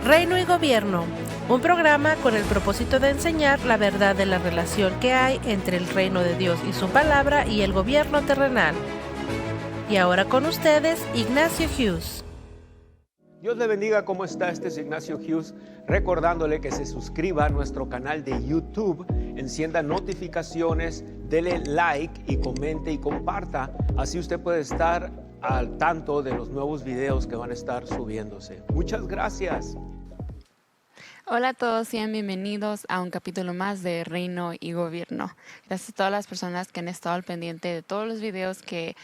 Reino y Gobierno, un programa con el propósito de enseñar la verdad de la relación que hay entre el reino de Dios y su palabra y el gobierno terrenal. Y ahora con ustedes, Ignacio Hughes. Dios le bendiga, ¿cómo está? Este es Ignacio Hughes, recordándole que se suscriba a nuestro canal de YouTube, encienda notificaciones, dele like y comente y comparta. Así usted puede estar al tanto de los nuevos videos que van a estar subiéndose. Muchas gracias. Hola a todos, sean bienvenidos a un capítulo más de Reino y Gobierno. Gracias a todas las personas que han estado al pendiente de todos los videos que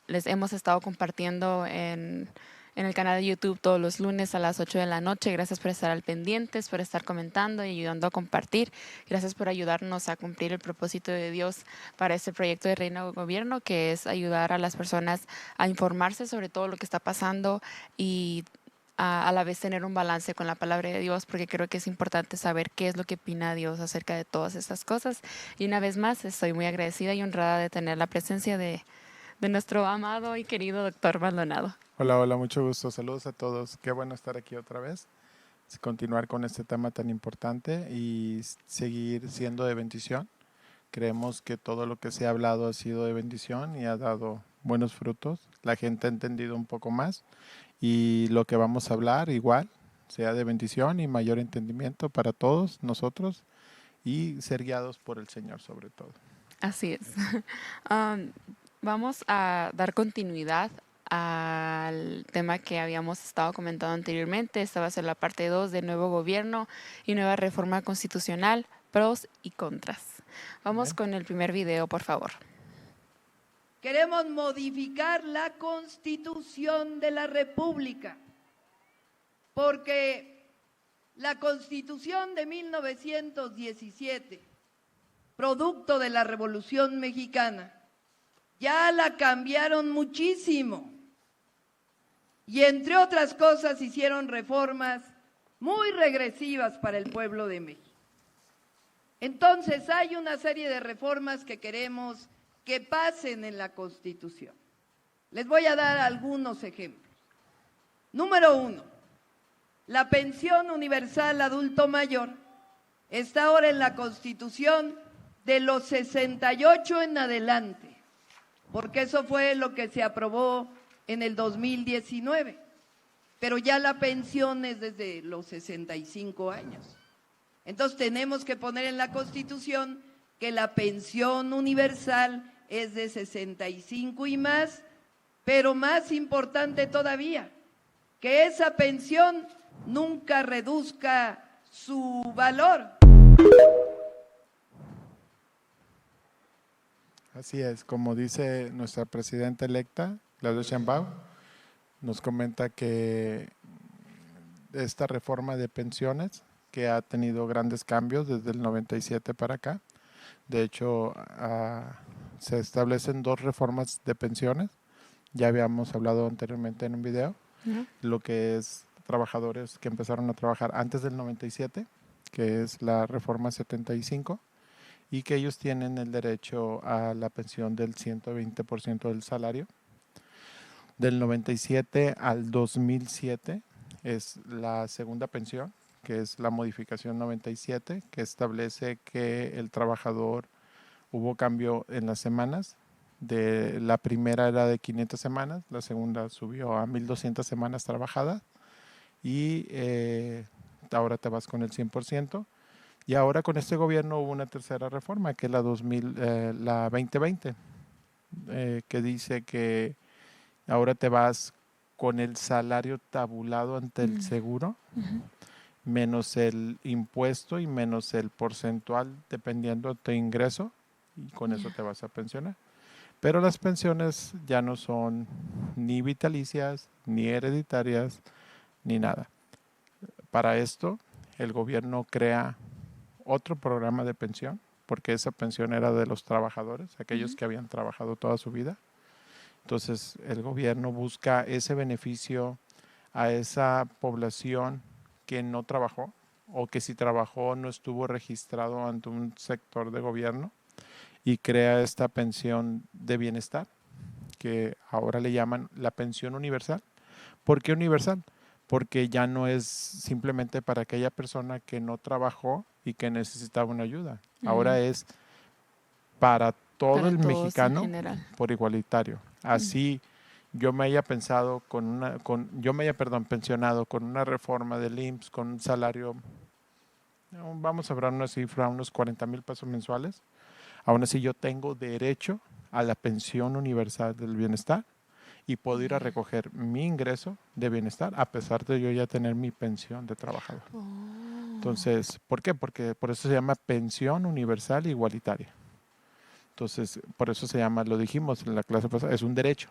les hemos estado compartiendo en el canal de YouTube todos los lunes a las 8 de la noche. Gracias por estar al pendientes, por estar comentando y ayudando a compartir. Gracias por ayudarnos a cumplir el propósito de Dios para este proyecto de Reino y Gobierno, que es ayudar a las personas a informarse sobre todo lo que está pasando y a la vez tener un balance con la palabra de Dios, porque creo que es importante saber qué es lo que opina Dios acerca de todas estas cosas. Y una vez más, estoy muy agradecida y honrada de tener la presencia de nuestro amado y querido doctor Maldonado. Hola, mucho gusto. Saludos a todos. Qué bueno estar aquí otra vez. Continuar con este tema tan importante y seguir siendo de bendición. Creemos que todo lo que se ha hablado ha sido de bendición y ha dado buenos frutos. La gente ha entendido un poco más y lo que vamos a hablar igual sea de bendición y mayor entendimiento para todos nosotros y ser guiados por el Señor sobre todo. Así es. Vamos a dar continuidad al tema que habíamos estado comentando anteriormente. Esta va a ser la parte 2 de nuevo gobierno y nueva reforma constitucional, pros y contras. Vamos con el primer video, por favor. Queremos modificar la Constitución de la República, porque la Constitución de 1917, producto de la Revolución Mexicana, ya la cambiaron muchísimo y entre otras cosas hicieron reformas muy regresivas para el pueblo de México. Entonces hay una serie de reformas que queremos que pasen en la Constitución. Les voy a dar algunos ejemplos. Número 1, la pensión universal adulto mayor está ahora en la Constitución de los 68 en adelante, porque eso fue lo que se aprobó en el 2019, pero ya la pensión es desde los 65 años. Entonces tenemos que poner en la Constitución que la pensión universal es de 65 y más, pero más importante todavía, que esa pensión nunca reduzca su valor. Así es, como dice nuestra presidenta electa, Claudia Sheinbaum, nos comenta que esta reforma de pensiones, que ha tenido grandes cambios desde el 97 para acá, de hecho se establecen 2 reformas de pensiones, ya habíamos hablado anteriormente en un video, lo que es trabajadores que empezaron a trabajar antes del 97, que es la reforma 75, y que ellos tienen el derecho a la pensión del 120% del salario. Del 97 al 2007 es la segunda pensión, que es la modificación 97, que establece que el trabajador, hubo cambio en las semanas. La primera era de 500 semanas, la segunda subió a 1,200 semanas trabajadas y ahora te vas con el 100%. Y ahora con este gobierno hubo una tercera reforma, que es la 2020, que dice que ahora te vas con el salario tabulado ante el seguro, menos el impuesto y menos el porcentual dependiendo de tu ingreso, y con eso te vas a pensionar. Pero las pensiones ya no son ni vitalicias, ni hereditarias, ni nada. Para esto, el gobierno crea otro programa de pensión, porque esa pensión era de los trabajadores, aquellos que habían trabajado toda su vida. Entonces, el gobierno busca ese beneficio a esa población que no trabajó o que si trabajó no estuvo registrado ante un sector de gobierno, y crea esta pensión de bienestar, que ahora le llaman la pensión universal. ¿Por qué universal? porque ya no es simplemente para aquella persona que no trabajó y que necesitaba una ayuda. Ahora es para todo Para el todos en mexicano general. por igualitario. Así yo me haya pensado pensionado con una reforma del IMSS, con un salario, vamos a hablar una cifra, unos 40,000 pesos mensuales. Aún así yo tengo derecho a la pensión universal del bienestar y puedo ir a recoger mi ingreso de bienestar a pesar de yo ya tener mi pensión de trabajador. Entonces, ¿por qué? Porque por eso se llama pensión universal igualitaria. Entonces, por eso se llama, lo dijimos en la clase pasada, es un derecho.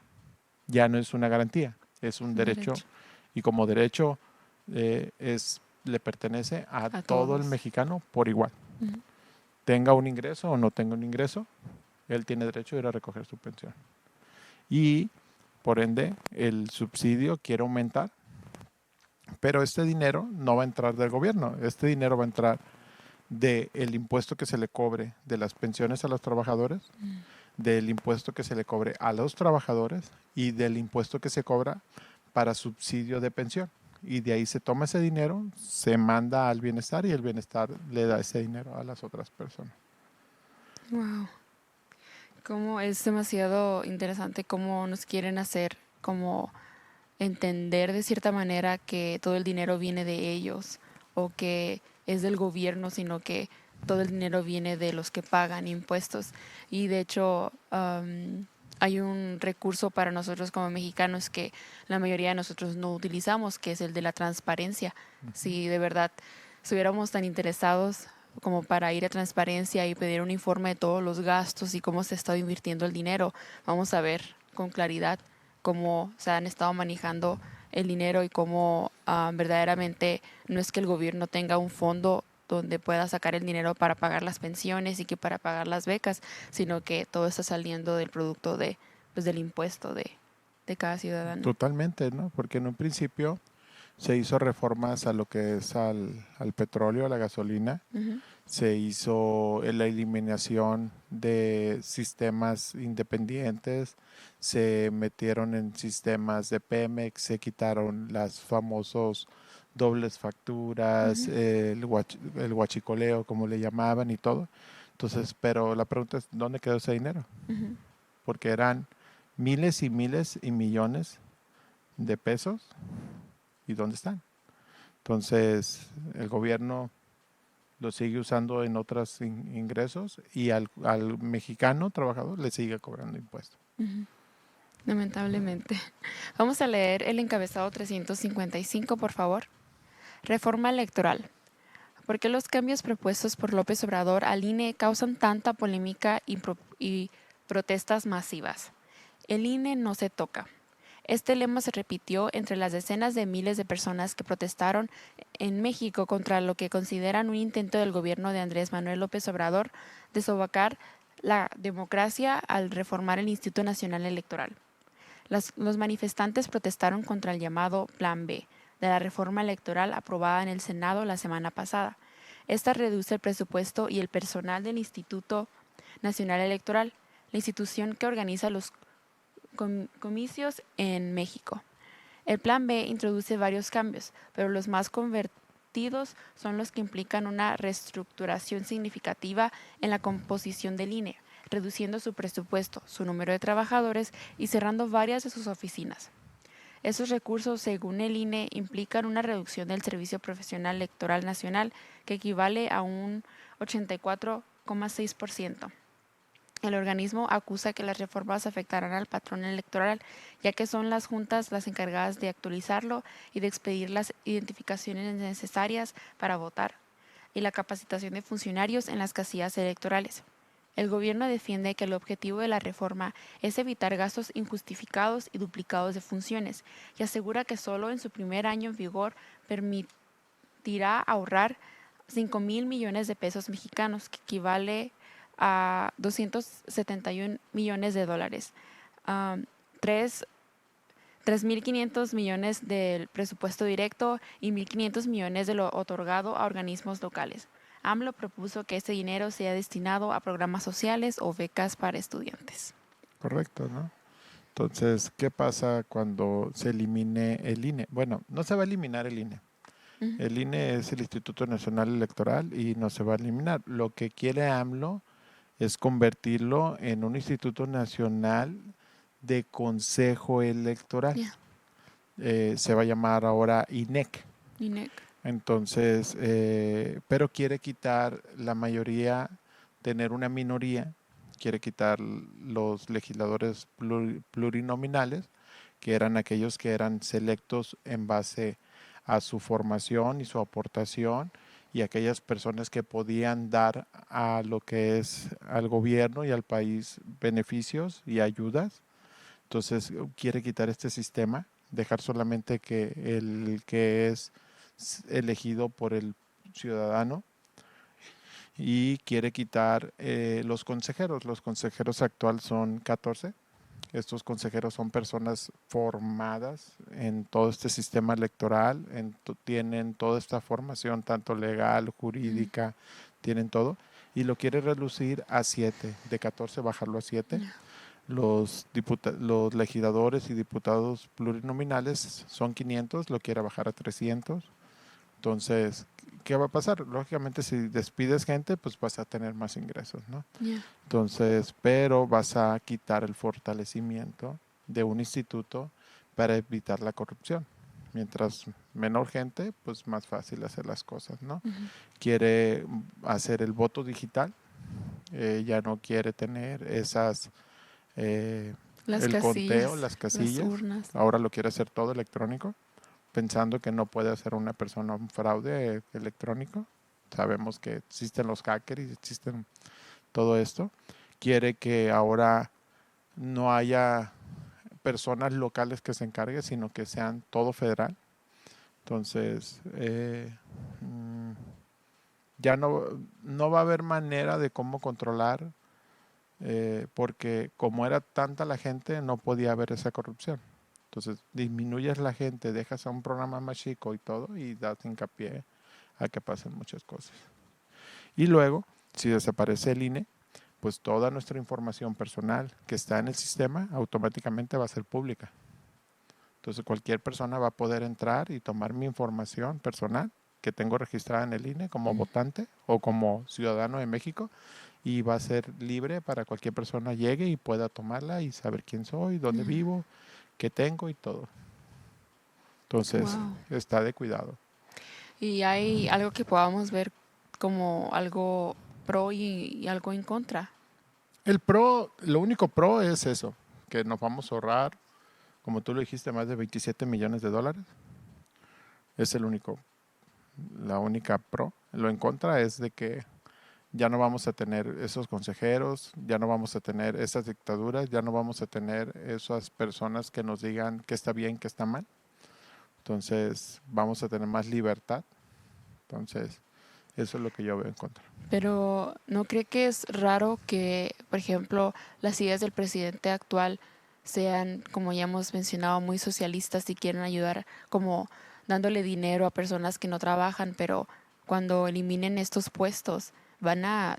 Ya no es una garantía, es un derecho. Y como derecho le pertenece a todo el todos. mexicano por igual. Tenga un ingreso o no tenga un ingreso, él tiene derecho a ir a recoger su pensión. Y por ende, el subsidio quiere aumentar, pero este dinero no va a entrar del gobierno, este dinero va a entrar del impuesto que se le cobre de las pensiones a los trabajadores, del impuesto que se le cobre a los trabajadores y del impuesto que se cobra para subsidio de pensión. Y de ahí se toma ese dinero, se manda al bienestar y el bienestar le da ese dinero a las otras personas. Wow. Como es demasiado interesante cómo nos quieren hacer como entender de cierta manera que todo el dinero viene de ellos o que es del gobierno, sino que todo el dinero viene de los que pagan impuestos. Y de hecho, hay un recurso para nosotros como mexicanos que la mayoría de nosotros no utilizamos, que es el de la transparencia. Si de verdad estuviéramos tan interesados como para ir a transparencia y pedir un informe de todos los gastos y cómo se está invirtiendo el dinero, vamos a ver con claridad cómo se han estado manejando el dinero y cómo verdaderamente no es que el gobierno tenga un fondo donde pueda sacar el dinero para pagar las pensiones y que para pagar las becas, sino que todo está saliendo del producto del impuesto de cada ciudadano. Totalmente, ¿no? Porque en un principio se hizo reformas a lo que es al petróleo, a la gasolina. Se hizo la eliminación de sistemas independientes, se metieron en sistemas de Pemex, se quitaron las famosos dobles facturas, el huachicoleo, como le llamaban y todo. Entonces, pero la pregunta es, ¿dónde quedó ese dinero? Porque eran miles y miles y millones de pesos. ¿Y dónde están? Entonces, el gobierno lo sigue usando en otros ingresos y al mexicano trabajador le sigue cobrando impuestos. Lamentablemente. Vamos a leer el encabezado 355, por favor. Reforma electoral. ¿Por qué los cambios propuestos por López Obrador al INE causan tanta polémica y protestas masivas? El INE no se toca. Este lema se repitió entre las decenas de miles de personas que protestaron en México contra lo que consideran un intento del gobierno de Andrés Manuel López Obrador de socavar la democracia al reformar el Instituto Nacional Electoral. Los manifestantes protestaron contra el llamado Plan B de la reforma electoral aprobada en el Senado la semana pasada. Esta reduce el presupuesto y el personal del Instituto Nacional Electoral, la institución que organiza los comicios en México. El Plan B introduce varios cambios, pero los más controvertidos son los que implican una reestructuración significativa en la composición del INE, reduciendo su presupuesto, su número de trabajadores y cerrando varias de sus oficinas. Esos recursos, según el INE, implican una reducción del Servicio Profesional Electoral Nacional que equivale a un 84,6%. El organismo acusa que las reformas afectarán al patrón electoral, ya que son las juntas las encargadas de actualizarlo y de expedir las identificaciones necesarias para votar, y la capacitación de funcionarios en las casillas electorales. El gobierno defiende que el objetivo de la reforma es evitar gastos injustificados y duplicados de funciones, y asegura que solo en su primer año en vigor permitirá ahorrar 5,000 millones de pesos mexicanos, que equivale a 271 millones de dólares, 3.500 millones del presupuesto directo y 1.500 millones de lo otorgado a organismos locales. AMLO propuso que ese dinero sea destinado a programas sociales o becas para estudiantes. Correcto, ¿no? Entonces, ¿qué pasa cuando se elimine el INE? Bueno, no se va a eliminar el INE. Ujú. El INE es el Instituto Nacional Electoral y no se va a eliminar. Lo que quiere AMLO es convertirlo en un Instituto Nacional de Consejo Electoral. Ya, Se va a llamar ahora INEC. INEC. Entonces, pero quiere quitar la mayoría, tener una minoría, quiere quitar los legisladores plurinominales, que eran aquellos que eran selectos en base a su formación y su aportación, y aquellas personas que podían dar a lo que es al gobierno y al país beneficios y ayudas. Entonces quiere quitar este sistema, dejar solamente que el que es elegido por el ciudadano, y quiere quitar los consejeros. Los consejeros actuales son 14. Estos consejeros son personas formadas en todo este sistema electoral, tienen toda esta formación, tanto legal, jurídica, tienen todo, y lo quiere reducir a 7, de 14 bajarlo a 7. Los legisladores y diputados plurinominales son 500, lo quiere bajar a 300. Entonces, ¿qué va a pasar? Lógicamente, si despides gente, pues vas a tener más ingresos, ¿no? Ya. Entonces, pero vas a quitar el fortalecimiento de un instituto para evitar la corrupción. Mientras menor gente, pues más fácil hacer las cosas, ¿no? Ujú. Quiere hacer el voto digital, ya no quiere tener esas, Las el conteo, casillas, las casillas. las urnas. Ahora lo quiere hacer todo electrónico, pensando que no puede hacer una persona un fraude electrónico. Sabemos que existen los hackers y existen todo esto. Quiere que ahora no haya personas locales que se encarguen, sino que sean todo federal. Entonces, ya no va a haber manera de cómo controlar, porque como era tanta la gente, no podía haber esa corrupción. Entonces, disminuyes la gente, dejas a un programa más chico y todo, y das hincapié a que pasen muchas cosas. Y luego, si desaparece el INE, pues toda nuestra información personal que está en el sistema automáticamente va a ser pública. Entonces, cualquier persona va a poder entrar y tomar mi información personal que tengo registrada en el INE como votante o como ciudadano de México, y va a ser libre para cualquier persona llegue y pueda tomarla y saber quién soy, dónde vivo, qué tengo y todo. Entonces, Wow. está de cuidado. Y hay algo que podamos ver como algo pro y algo en contra. Lo único pro es eso, que nos vamos a ahorrar, como tú lo dijiste, más de 27 millones de dólares. Es la única pro. Lo en contra es de que ya no vamos a tener esos consejeros, ya no vamos a tener esas dictaduras, ya no vamos a tener esas personas que nos digan qué está bien, qué está mal. Entonces, vamos a tener más libertad. Entonces, eso es lo que yo veo en contra. Pero ¿no cree que es raro que, por ejemplo, las ideas del presidente actual sean, como ya hemos mencionado, muy socialistas y quieren ayudar como dándole dinero a personas que no trabajan, pero cuando eliminen estos puestos van a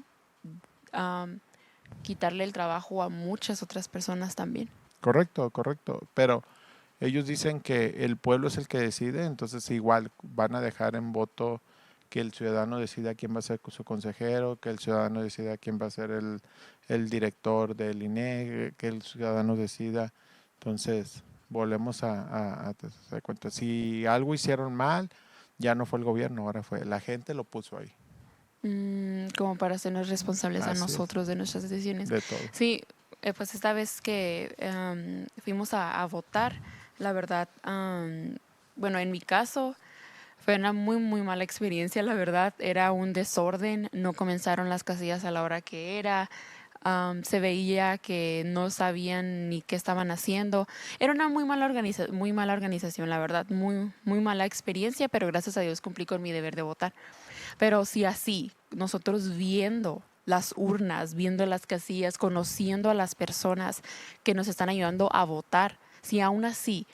quitarle el trabajo a muchas otras personas también? Correcto, correcto. Pero ellos dicen que el pueblo es el que decide, entonces igual van a dejar en voto que el ciudadano decida quién va a ser su consejero, que el ciudadano decida quién va a ser el director del INE, que el ciudadano decida. Entonces, volvemos a dar cuenta. Si algo hicieron mal, ya no fue el gobierno, ahora fue la gente lo puso ahí. Como para hacernos responsables a Así es. nosotros de nuestras decisiones. De todo. Sí, pues esta vez que fuimos a votar, la verdad, bueno, en mi caso fue una muy, muy mala experiencia, la verdad. Era un desorden, no comenzaron las casillas a la hora que era. Se veía que no sabían ni qué estaban haciendo. Era una muy mala organización, la verdad. Muy, muy mala experiencia, pero gracias a Dios cumplí con mi deber de votar. Pero si así, nosotros viendo las urnas, viendo las casillas, conociendo a las personas que nos están ayudando a votar, si aún así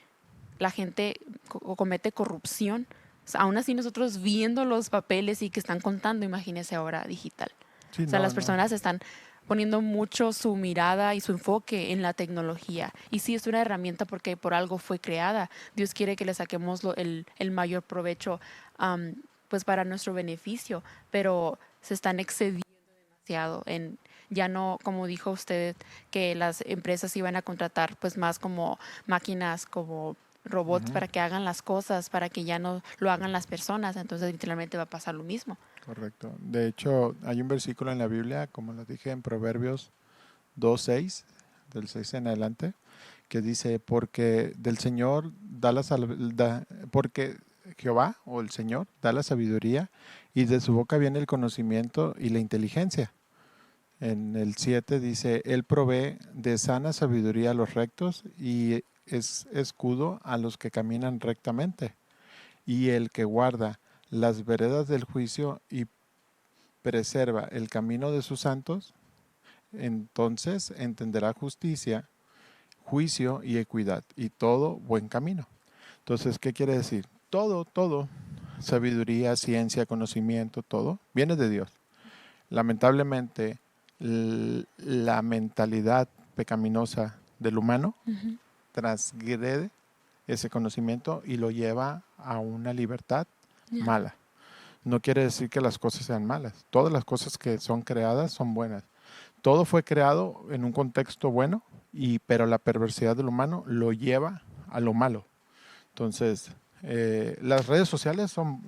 la gente comete corrupción, o sea, aún así nosotros viendo los papeles y que están contando, imagínese ahora digital. Sí, O sea, no, las no. personas están poniendo mucho su mirada y su enfoque en la tecnología. Y sí, es una herramienta porque por algo fue creada. Dios quiere que le saquemos el mayor provecho, pues para nuestro beneficio, pero se están excediendo demasiado en ya no, como dijo usted, que las empresas iban a contratar pues más como máquinas, como robots Ujú, para que hagan las cosas, para que ya no lo hagan las personas. Entonces literalmente va a pasar lo mismo. correcto. De hecho, hay un versículo en la Biblia, como lo dije en Proverbios 2:6, del 6 en adelante, que dice, porque del Señor da porque Jehová o el Señor da la sabiduría y de su boca viene el conocimiento y la inteligencia. En el 7 dice, Él provee de sana sabiduría a los rectos y es escudo a los que caminan rectamente. Y el que guarda las veredas del juicio y preserva el camino de sus santos, entonces entenderá justicia, juicio y equidad y todo buen camino. Entonces, ¿qué quiere decir? Todo, sabiduría, ciencia, conocimiento, todo, viene de Dios. Lamentablemente, la mentalidad pecaminosa del humano Ujú. transgrede ese conocimiento y lo lleva a una libertad Ya. mala. No quiere decir que las cosas sean malas. Todas las cosas que son creadas son buenas. Todo fue creado en un contexto bueno, pero la perversidad del humano lo lleva a lo malo. Entonces, las redes sociales son,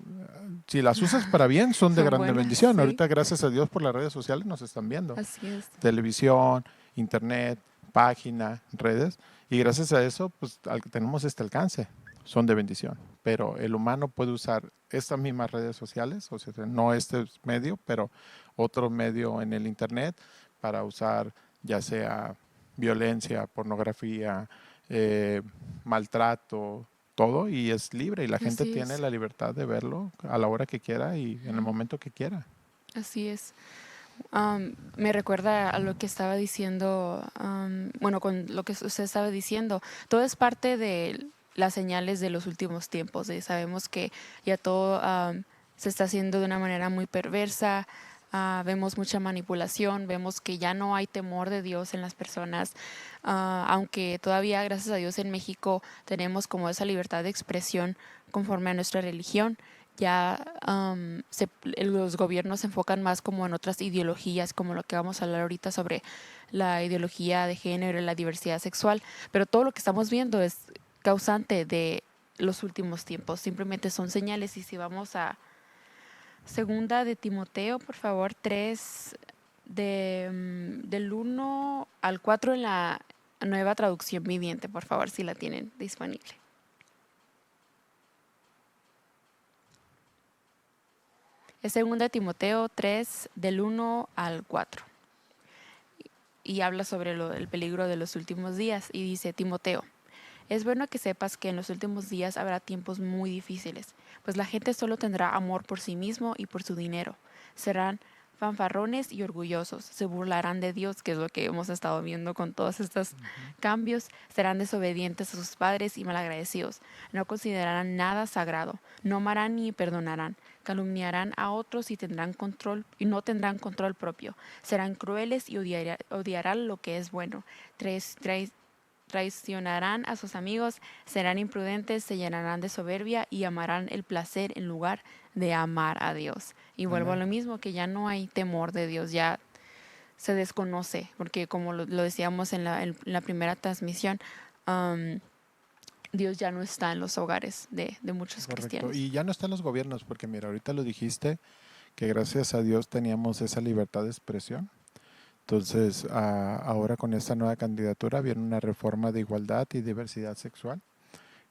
si las usas para bien, son de Son grande buenas, bendición. sí. Ahorita, gracias a Dios por las redes sociales, nos están viendo. Así es. Televisión, internet, página, redes. Y gracias a eso, pues tenemos este alcance. Son de bendición. Pero el humano puede usar estas mismas redes sociales, o sea, no este medio, pero otro medio en el internet para usar ya sea violencia, pornografía, maltrato, todo, y es libre y la gente Así tiene es. la libertad de verlo a la hora que quiera y en el momento que quiera. Así es. Me recuerda a lo que estaba diciendo, bueno, con lo que usted estaba diciendo, todo es parte de las señales de los últimos tiempos. Sabemos que ya todo se está haciendo de una manera muy perversa, vemos mucha manipulación, vemos que ya no hay temor de Dios en las personas, aunque todavía, gracias a Dios, en México tenemos como esa libertad de expresión conforme a nuestra religión. Ya los gobiernos se enfocan más como en otras ideologías, como lo que vamos a hablar ahorita sobre la ideología de género y la diversidad sexual, pero todo lo que estamos viendo es causante de los últimos tiempos, simplemente son señales. Y si vamos a segunda de Timoteo, por favor, 3 del 1 al 4 en la nueva traducción viviente, por favor, si la tienen disponible. Es 2 de Timoteo 3, del 1 al 4. Y habla sobre el peligro de los últimos días. Y dice, Timoteo, es bueno que sepas que en los últimos días habrá tiempos muy difíciles, pues la gente solo tendrá amor por sí mismo y por su dinero. Serán fanfarrones y orgullosos, se burlarán de Dios, que es lo que hemos estado viendo con todos estos cambios, serán desobedientes a sus padres y malagradecidos, no considerarán nada sagrado, no amarán ni perdonarán, calumniarán a otros y no tendrán control propio, serán crueles y odiarán lo que es bueno, traicionarán a sus amigos, serán imprudentes, se llenarán de soberbia y amarán el placer en lugar de amar a Dios. Y vuelvo a Amén. lo mismo, que ya no hay temor de Dios, ya se desconoce, porque como lo decíamos en la primera transmisión, Dios ya no está en los hogares de muchos Correcto. cristianos. Y ya no están los gobiernos, porque mira, ahorita lo dijiste, que gracias a Dios teníamos esa libertad de expresión. Entonces, ahora con esta nueva candidatura viene una reforma de igualdad y diversidad sexual,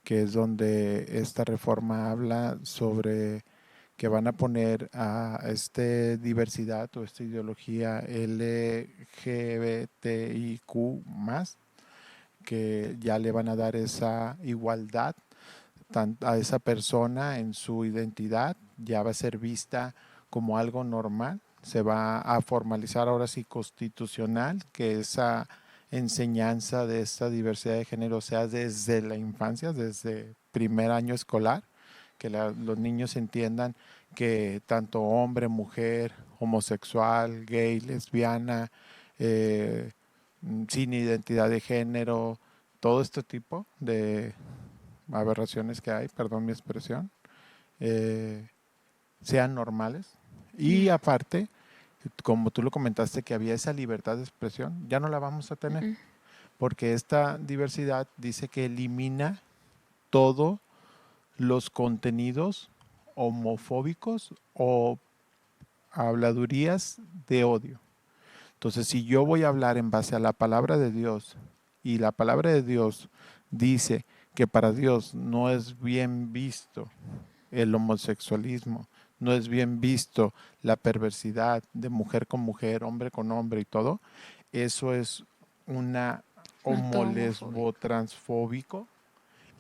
que es donde esta reforma habla sobre que van a poner a esta diversidad o esta ideología LGBTIQ+, que ya le van a dar esa igualdad a esa persona en su identidad, ya va a ser vista como algo normal, se va a formalizar ahora sí constitucional, que esa enseñanza de esta diversidad de género sea desde la infancia, desde primer año escolar, que los niños entiendan que tanto hombre, mujer, homosexual, gay, lesbiana, eh, sin identidad de género, todo este tipo de aberraciones que hay, perdón mi expresión, sean normales. Y aparte, como tú lo comentaste, que había esa libertad de expresión, ya no la vamos a tener, porque esta diversidad dice que elimina todos los contenidos homofóbicos o habladurías de odio. Entonces, si yo voy a hablar en base a la palabra de Dios y la palabra de Dios dice que para Dios no es bien visto el homosexualismo, no es bien visto la perversidad de mujer con mujer, hombre con hombre y todo, eso es una homolesbo transfóbico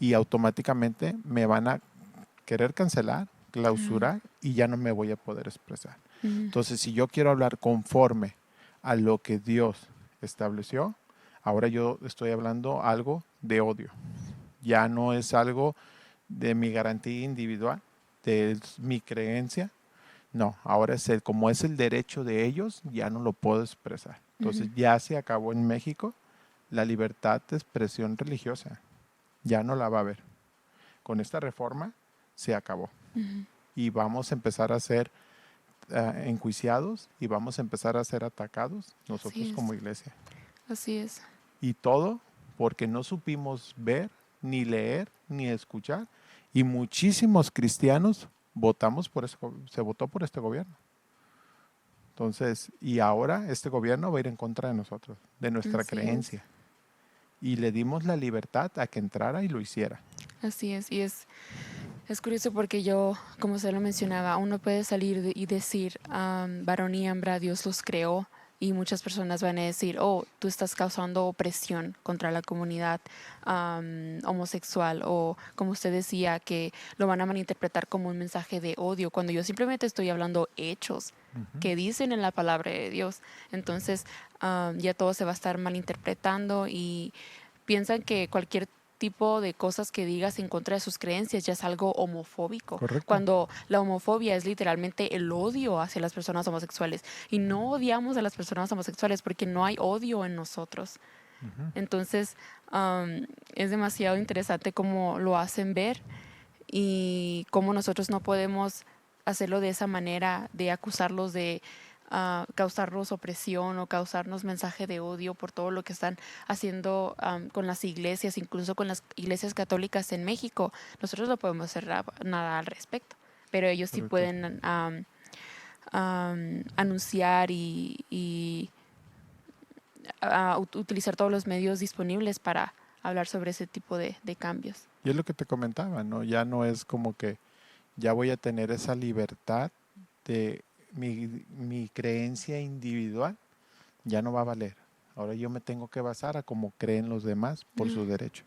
y automáticamente me van a querer cancelar, clausurar y ya no me voy a poder expresar. Entonces, si yo quiero hablar conforme a lo que Dios estableció, ahora yo estoy hablando algo de odio. Ya no es algo de mi garantía individual, de mi creencia. No, ahora como es el derecho de ellos, ya no lo puedo expresar. Entonces ya se acabó en México la libertad de expresión religiosa. Ya no la va a haber. Con esta reforma se acabó. Y vamos a empezar a ser enjuiciados y vamos a empezar a ser atacados nosotros como iglesia. Así es. Y todo porque no supimos ver, ni leer, ni escuchar. Y muchísimos cristianos se votó por este gobierno. Entonces, y ahora este gobierno va a ir en contra de nosotros, de nuestra creencia. Y le dimos la libertad a que entrara y lo hiciera. Así es, y es curioso porque yo, como se lo mencionaba, uno puede salir y decir, varón y hembra, Dios los creó, y muchas personas van a decir, oh, tú estás causando opresión contra la comunidad homosexual, o como usted decía, que lo van a malinterpretar como un mensaje de odio, cuando yo simplemente estoy hablando hechos que dicen en la palabra de Dios. Entonces, ya todo se va a estar malinterpretando y piensan que cualquier tipo de cosas que digas en contra de sus creencias ya es algo homofóbico. Correcto. Cuando la homofobia es literalmente el odio hacia las personas homosexuales. Y no odiamos a las personas homosexuales porque no hay odio en nosotros. Entonces, es demasiado interesante cómo lo hacen ver y cómo nosotros no podemos hacerlo de esa manera, de acusarlos de causarnos opresión o causarnos mensaje de odio por todo lo que están haciendo con las iglesias, incluso con las iglesias católicas en México. Nosotros no podemos hacer nada al respecto, pero ellos sí pueden anunciar y utilizar todos los medios disponibles para hablar sobre ese tipo de cambios. Y es lo que te comentaba, ¿no? Ya no es como que ya voy a tener esa libertad de mi creencia individual, ya no va a valer. Ahora yo me tengo que basar a cómo creen los demás por su derecho.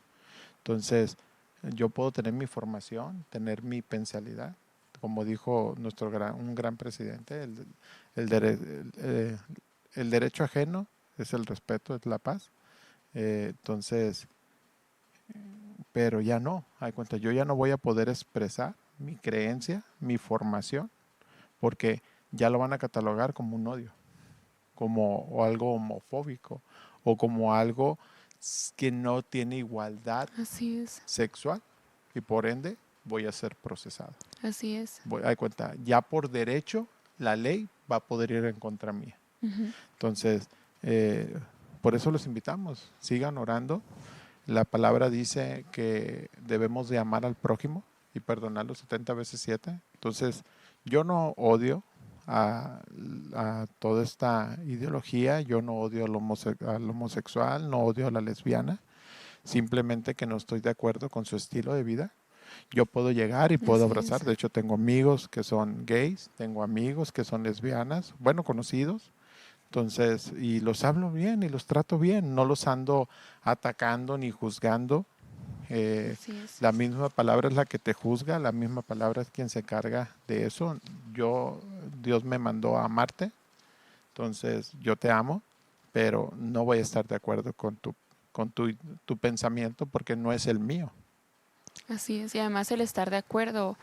Entonces, yo puedo tener mi formación, tener mi pensalidad, como dijo un gran presidente, el derecho ajeno es el respeto, es la paz. Entonces, pero ya no, hay cuenta, yo ya no voy a poder expresar mi creencia, mi formación, porque ya lo van a catalogar como un odio, o algo homofóbico, o como algo que no tiene igualdad sexual, y por ende voy a ser procesado. Así es. Hay cuenta, ya por derecho la ley va a poder ir en contra mía. Entonces, por eso los invitamos, sigan orando. La palabra dice que debemos de amar al prójimo y perdonarlo 70 veces 7. Entonces, yo no odio a toda esta ideología, yo no odio al homosexual, no odio a la lesbiana, simplemente que no estoy de acuerdo con su estilo de vida. Yo puedo llegar y puedo abrazar, de hecho tengo amigos que son gays, tengo amigos que son lesbianas, bueno, conocidos. Entonces, y los hablo bien y los trato bien, no los ando atacando ni juzgando. La misma palabra es la que te juzga, la misma palabra es quien se carga de eso. Dios me mandó a amarte, entonces yo te amo, pero no voy a estar de acuerdo con tu pensamiento porque no es el mío. Así es, y además el estar de acuerdo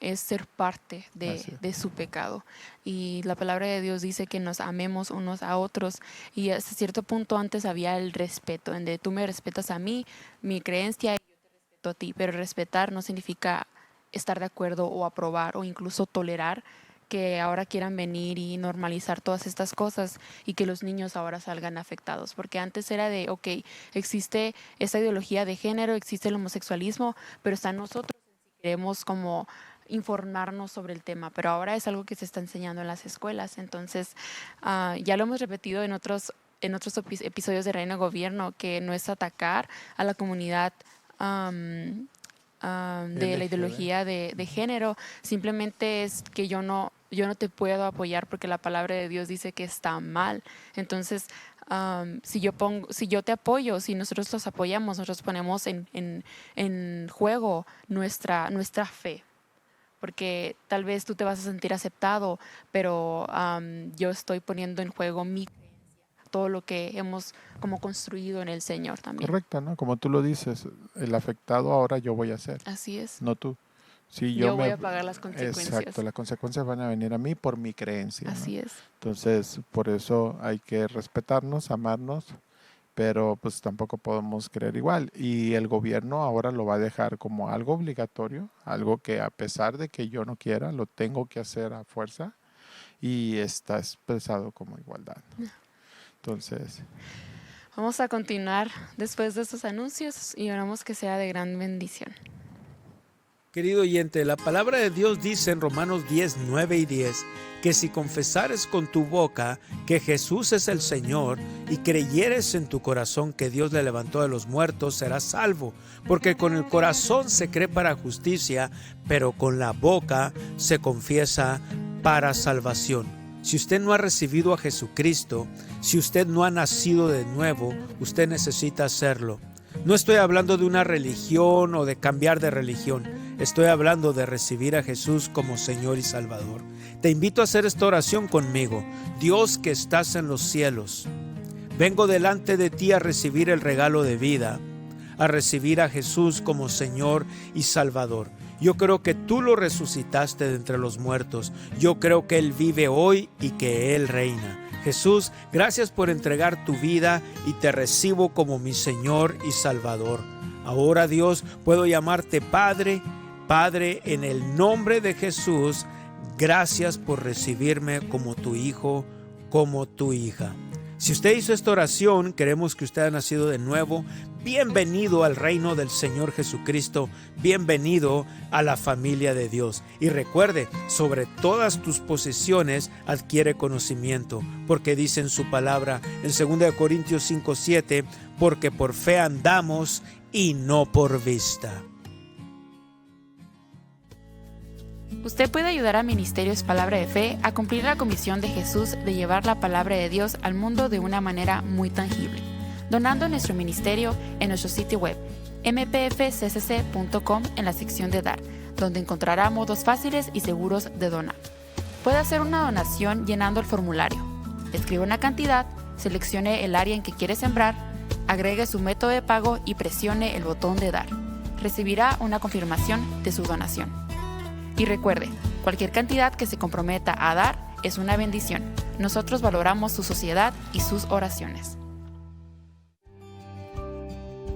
es ser parte de su pecado. Y la palabra de Dios dice que nos amemos unos a otros. Y hasta cierto punto antes había el respeto, en de tú me respetas a mí, mi creencia, y yo te respeto a ti. Pero respetar no significa estar de acuerdo o aprobar o incluso tolerar que ahora quieran venir y normalizar todas estas cosas y que los niños ahora salgan afectados. Porque antes era de, ok, existe esta ideología de género, existe el homosexualismo, pero está en nosotros si queremos como informarnos sobre el tema. Pero ahora es algo que se está enseñando en las escuelas. Entonces, ya lo hemos repetido en otros episodios de Reino y Gobierno, que no es atacar a la comunidad de la ideología de género, simplemente es que yo no te puedo apoyar porque la palabra de Dios dice que está mal. Entonces, si yo te apoyo, si nosotros los apoyamos, nosotros ponemos en juego nuestra fe. Porque tal vez tú te vas a sentir aceptado, pero yo estoy poniendo en juego mi creencia, todo lo que hemos como construido en el Señor también. Correcto, ¿no? Como tú lo dices, el afectado ahora yo voy a ser. Así es. No tú. Si yo voy a pagar las consecuencias. Exacto, las consecuencias van a venir a mí por mi creencia. Así ¿no? es. Entonces, por eso hay que respetarnos, amarnos, pero pues tampoco podemos creer igual. Y el gobierno ahora lo va a dejar como algo obligatorio, algo que a pesar de que yo no quiera, lo tengo que hacer a fuerza y está expresado como igualdad. Entonces, vamos a continuar después de estos anuncios y oramos que sea de gran bendición. Querido oyente, la palabra de Dios dice en Romanos 10, 9 y 10, que si confesares con tu boca que Jesús es el Señor y creyeres en tu corazón que Dios le levantó de los muertos, serás salvo. Porque con el corazón se cree para justicia, pero con la boca se confiesa para salvación. Si usted no ha recibido a Jesucristo, si usted no ha nacido de nuevo, usted necesita hacerlo. No estoy hablando de una religión o de cambiar de religión. Estoy hablando de recibir a Jesús como Señor y Salvador. Te invito a hacer esta oración conmigo. Dios que estás en los cielos, vengo delante de ti a recibir el regalo de vida, a recibir a Jesús como Señor y Salvador. Yo creo que tú lo resucitaste de entre los muertos. Yo creo que Él vive hoy y que Él reina. Jesús, gracias por entregar tu vida y te recibo como mi Señor y Salvador. Ahora, Dios, puedo llamarte Padre. Padre, en el nombre de Jesús, gracias por recibirme como tu hijo, como tu hija. Si usted hizo esta oración, queremos que usted haya nacido de nuevo. Bienvenido al reino del Señor Jesucristo. Bienvenido a la familia de Dios. Y recuerde, sobre todas tus posesiones adquiere conocimiento, porque dice en su palabra en 2 Corintios 5:7, porque por fe andamos y no por vista. Usted puede ayudar a Ministerios Palabra de Fe a cumplir la comisión de Jesús de llevar la palabra de Dios al mundo de una manera muy tangible, donando a nuestro ministerio en nuestro sitio web mpfccc.com en la sección de Dar, donde encontrará modos fáciles y seguros de donar. Puede hacer una donación llenando el formulario. Escriba una cantidad, seleccione el área en que quiere sembrar, agregue su método de pago y presione el botón de Dar. Recibirá una confirmación de su donación. Y recuerde, cualquier cantidad que se comprometa a dar es una bendición. Nosotros valoramos su sociedad y sus oraciones.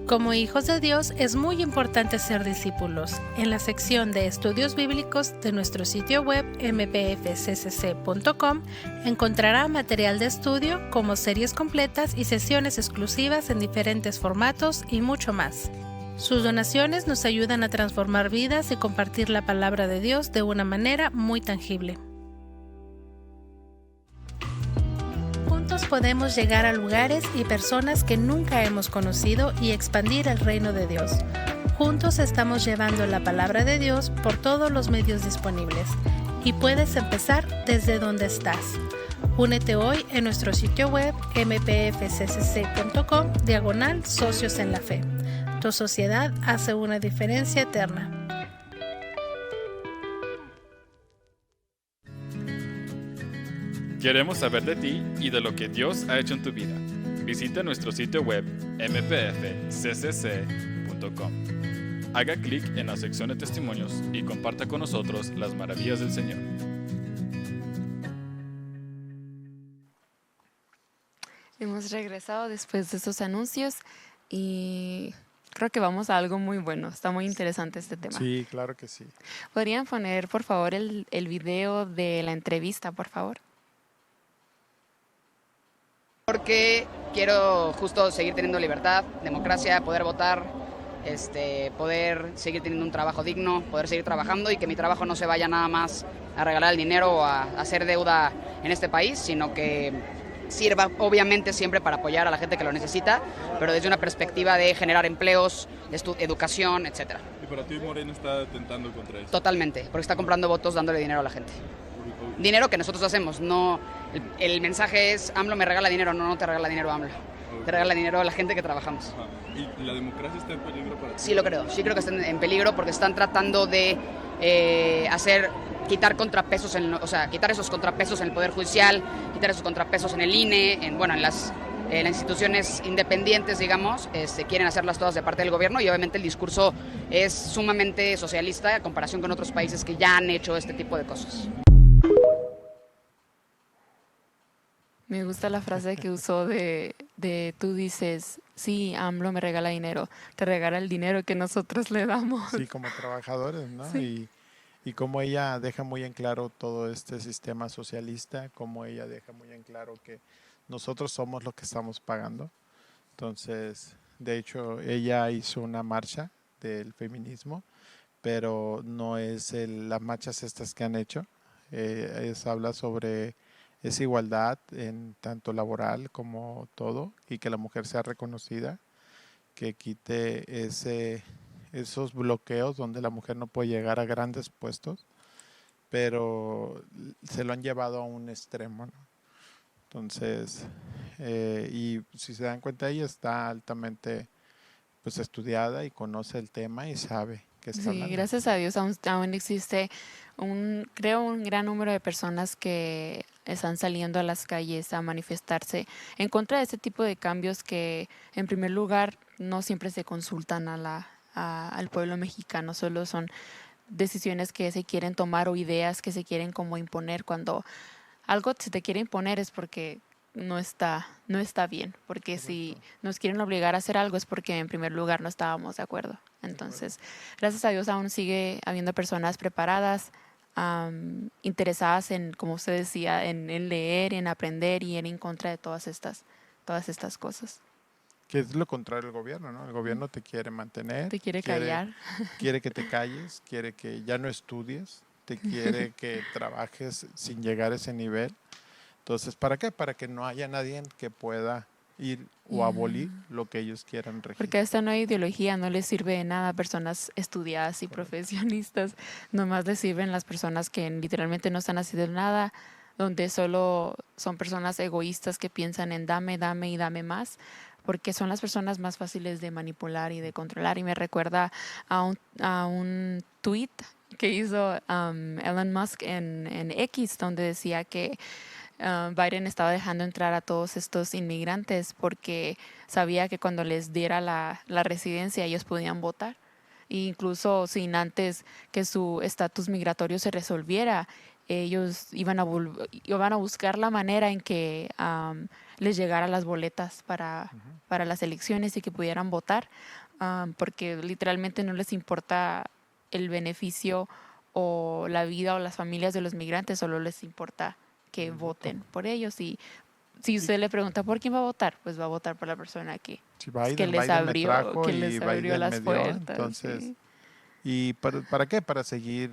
Como hijos de Dios es muy importante ser discípulos. En la sección de estudios bíblicos de nuestro sitio web mpfccc.com encontrará material de estudio como series completas y sesiones exclusivas en diferentes formatos y mucho más. Sus donaciones nos ayudan a transformar vidas y compartir la palabra de Dios de una manera muy tangible. Juntos podemos llegar a lugares y personas que nunca hemos conocido y expandir el reino de Dios. Juntos estamos llevando la palabra de Dios por todos los medios disponibles y puedes empezar desde donde estás. Únete hoy en nuestro sitio web mpfccc.com/socios en la fe. Tu sociedad hace una diferencia eterna. Queremos saber de ti y de lo que Dios ha hecho en tu vida. Visita nuestro sitio web mpfccc.com. haga clic en la sección de testimonios y comparta con nosotros las maravillas del Señor. Hemos regresado después de estos anuncios y creo que vamos a algo muy bueno. Está muy interesante este tema. Sí, claro que sí. ¿Podrían poner, por favor, el video de la entrevista, por favor? Porque quiero justo seguir teniendo libertad, democracia, poder votar, poder seguir teniendo un trabajo digno, poder seguir trabajando y que mi trabajo no se vaya nada más a regalar el dinero o a hacer deuda en este país, sino que sirva obviamente siempre para apoyar a la gente que lo necesita, pero desde una perspectiva de generar empleos, educación, etcétera. ¿Y para ti Morena está atentando contra eso? Totalmente, porque está comprando votos dándole dinero a la gente. Dinero que nosotros hacemos, no el mensaje es AMLO me regala dinero, no te regala dinero AMLO. Te regala dinero a la gente que trabajamos. Ajá. ¿Y la democracia está en peligro para ti? Sí lo creo, sí creo que están en peligro porque están tratando de quitar contrapesos, quitar esos contrapesos en el Poder Judicial, quitar esos contrapesos en el INE, en las instituciones independientes, digamos, quieren hacerlas todas de parte del gobierno y obviamente el discurso es sumamente socialista en comparación con otros países que ya han hecho este tipo de cosas. Me gusta la frase que usó de tú dices, sí, AMLO me regala dinero, te regala el dinero que nosotros le damos. Sí, como trabajadores, ¿no? Sí. Y como ella deja muy en claro todo este sistema socialista, como ella deja muy en claro que nosotros somos los que estamos pagando. Entonces, de hecho, ella hizo una marcha del feminismo, pero no es las marchas estas que han hecho. Habla sobre esa igualdad en tanto laboral como todo y que la mujer sea reconocida, que quite esos bloqueos donde la mujer no puede llegar a grandes puestos, pero se lo han llevado a un extremo, ¿no? Entonces, y si se dan cuenta, ella está altamente pues estudiada y conoce el tema y sabe que está Sí, hablando. gracias a Dios aún existe creo un gran número de personas que están saliendo a las calles a manifestarse en contra de este tipo de cambios que en primer lugar no siempre se consultan al pueblo mexicano, solo son decisiones que se quieren tomar o ideas que se quieren como imponer. Cuando algo se te quiere imponer es porque no está bien, porque si nos quieren obligar a hacer algo es porque en primer lugar no estábamos de acuerdo. Entonces, gracias a Dios aún sigue habiendo personas preparadas, interesadas en, como usted decía, en leer, en aprender y en ir en contra de todas estas cosas. Que es lo contrario del gobierno, ¿no? El gobierno te quiere mantener. Te quiere callar. Quiere que te calles, quiere que ya no estudies, te quiere que trabajes sin llegar a ese nivel. Entonces, ¿para qué? Para que no haya nadie que pueda ir o abolir lo que ellos quieran regir. Porque esta nueva ideología no les sirve de nada a personas estudiadas y profesionistas, nomás les sirven las personas que literalmente no están haciendo nada, donde solo son personas egoístas que piensan en dame y dame más, porque son las personas más fáciles de manipular y de controlar. Y me recuerda a un tweet que hizo Elon Musk en X, donde decía que Biden estaba dejando entrar a todos estos inmigrantes porque sabía que cuando les diera la residencia ellos podían votar. E incluso sin antes que su estatus migratorio se resolviera, ellos iban a buscar la manera en que les llegara las boletas para las elecciones y que pudieran votar, porque literalmente no les importa el beneficio o la vida o las familias de los migrantes, solo les importa que voten por ellos. Y si usted le pregunta por quién va a votar, pues va a votar por la persona que les abrió las puertas. Entonces, sí. ¿Y para qué? Para seguir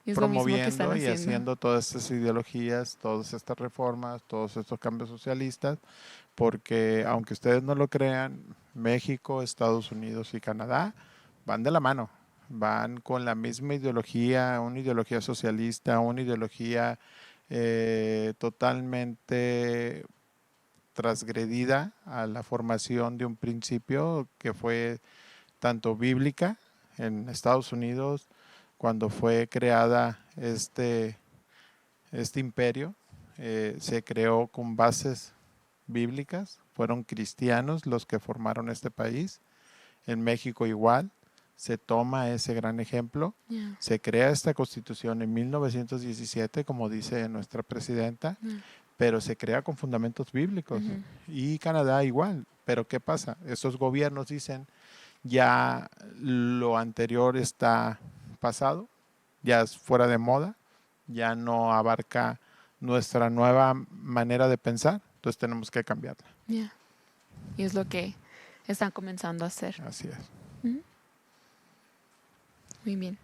Es lo mismo que promoviendo están y haciendo todas estas ideologías, todas estas reformas, todos estos cambios socialistas, porque aunque ustedes no lo crean, México, Estados Unidos y Canadá van de la mano, van con la misma ideología, una ideología socialista, una ideología totalmente transgredida a la formación de un principio que fue tanto bíblica en Estados Unidos, cuando fue creada este imperio, se creó con bases bíblicas, fueron cristianos los que formaron este país. En México igual, se toma ese gran ejemplo, Yeah. se crea esta constitución en 1917, como dice nuestra presidenta, Yeah. pero se crea con fundamentos bíblicos. Ujú. Y Canadá igual. Pero ¿qué pasa? Estos gobiernos dicen, ya lo anterior está pasado, ya es fuera de moda, ya no abarca nuestra nueva manera de pensar, entonces tenemos que cambiarla. Yeah. Y es lo que están comenzando a hacer. Así es. Muy bien.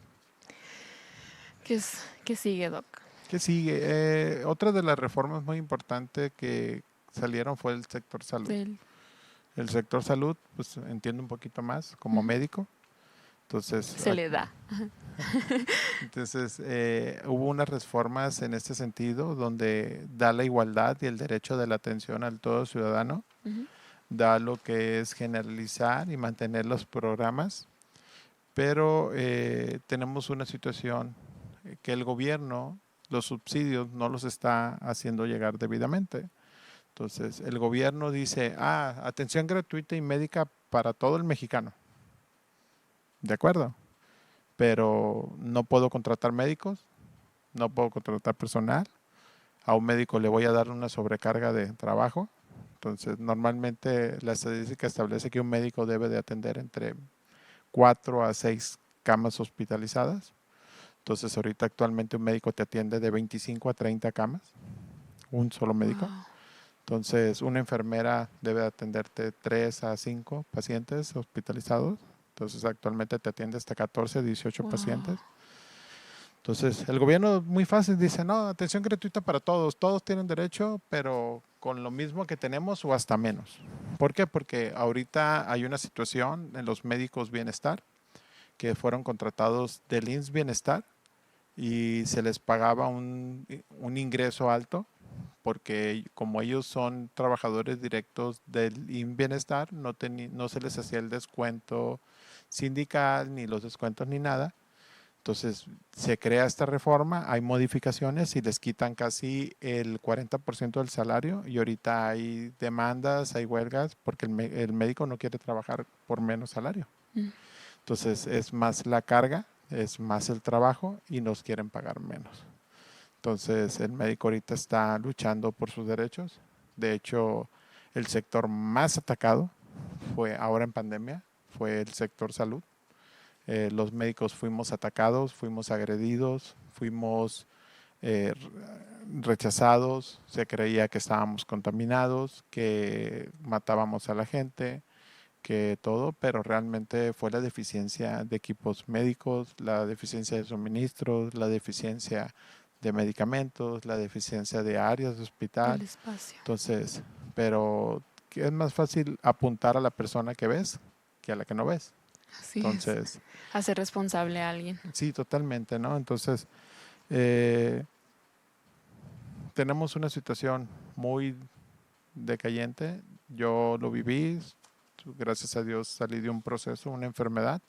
¿Qué sigue, Doc? ¿Qué sigue? Otra de las reformas muy importantes que salieron fue el sector salud. Del- El sector salud, pues entiendo un poquito más como médico. Entonces, se le da. Entonces, hubo unas reformas en este sentido donde da la igualdad y el derecho de la atención al todo ciudadano, Ujú. da lo que es generalizar y mantener los programas, pero tenemos una situación que el gobierno, los subsidios no los está haciendo llegar debidamente. Entonces, el gobierno dice, atención gratuita y médica para todo el mexicano. ¿De acuerdo? Pero no puedo contratar médicos, no puedo contratar personal, a un médico le voy a dar una sobrecarga de trabajo. Entonces, normalmente la estadística establece que un médico debe de atender entre 4 a 6 camas hospitalizadas. Entonces, ahorita actualmente un médico te atiende de 25 a 30 camas, un solo médico. Wow. Entonces, una enfermera debe atenderte 3 a 5 pacientes hospitalizados. Entonces, actualmente te atiende hasta 14, 18 Wow. pacientes. Entonces, el gobierno muy fácil dice, no, atención gratuita para todos. Todos tienen derecho, pero con lo mismo que tenemos o hasta menos. ¿Por qué? Porque ahorita hay una situación en los médicos bienestar que fueron contratados del IMSS Bienestar y se les pagaba un ingreso alto porque como ellos son trabajadores directos del IMSS Bienestar, no se les hacía el descuento sindical, ni los descuentos, ni nada. Entonces se crea esta reforma, hay modificaciones y les quitan casi el 40% del salario y ahorita hay demandas, hay huelgas porque el médico no quiere trabajar por menos salario. Entonces es más la carga, es más el trabajo y nos quieren pagar menos. Entonces el médico ahorita está luchando por sus derechos. De hecho, el sector más atacado fue ahora en pandemia, fue el sector salud. Los médicos fuimos atacados, fuimos agredidos, fuimos rechazados, se creía que estábamos contaminados, que matábamos a la gente, que todo, pero realmente fue la deficiencia de equipos médicos, la deficiencia de suministros, la deficiencia de medicamentos, la deficiencia de áreas de hospital. El espacio. Entonces, pero es más fácil apuntar a la persona que ves que a la que no ves. Así Entonces, es. Hacer responsable a alguien. sí, totalmente, ¿no? Entonces, tenemos una situación muy decayente. Yo lo viví, gracias a Dios salí de un proceso, una enfermedad.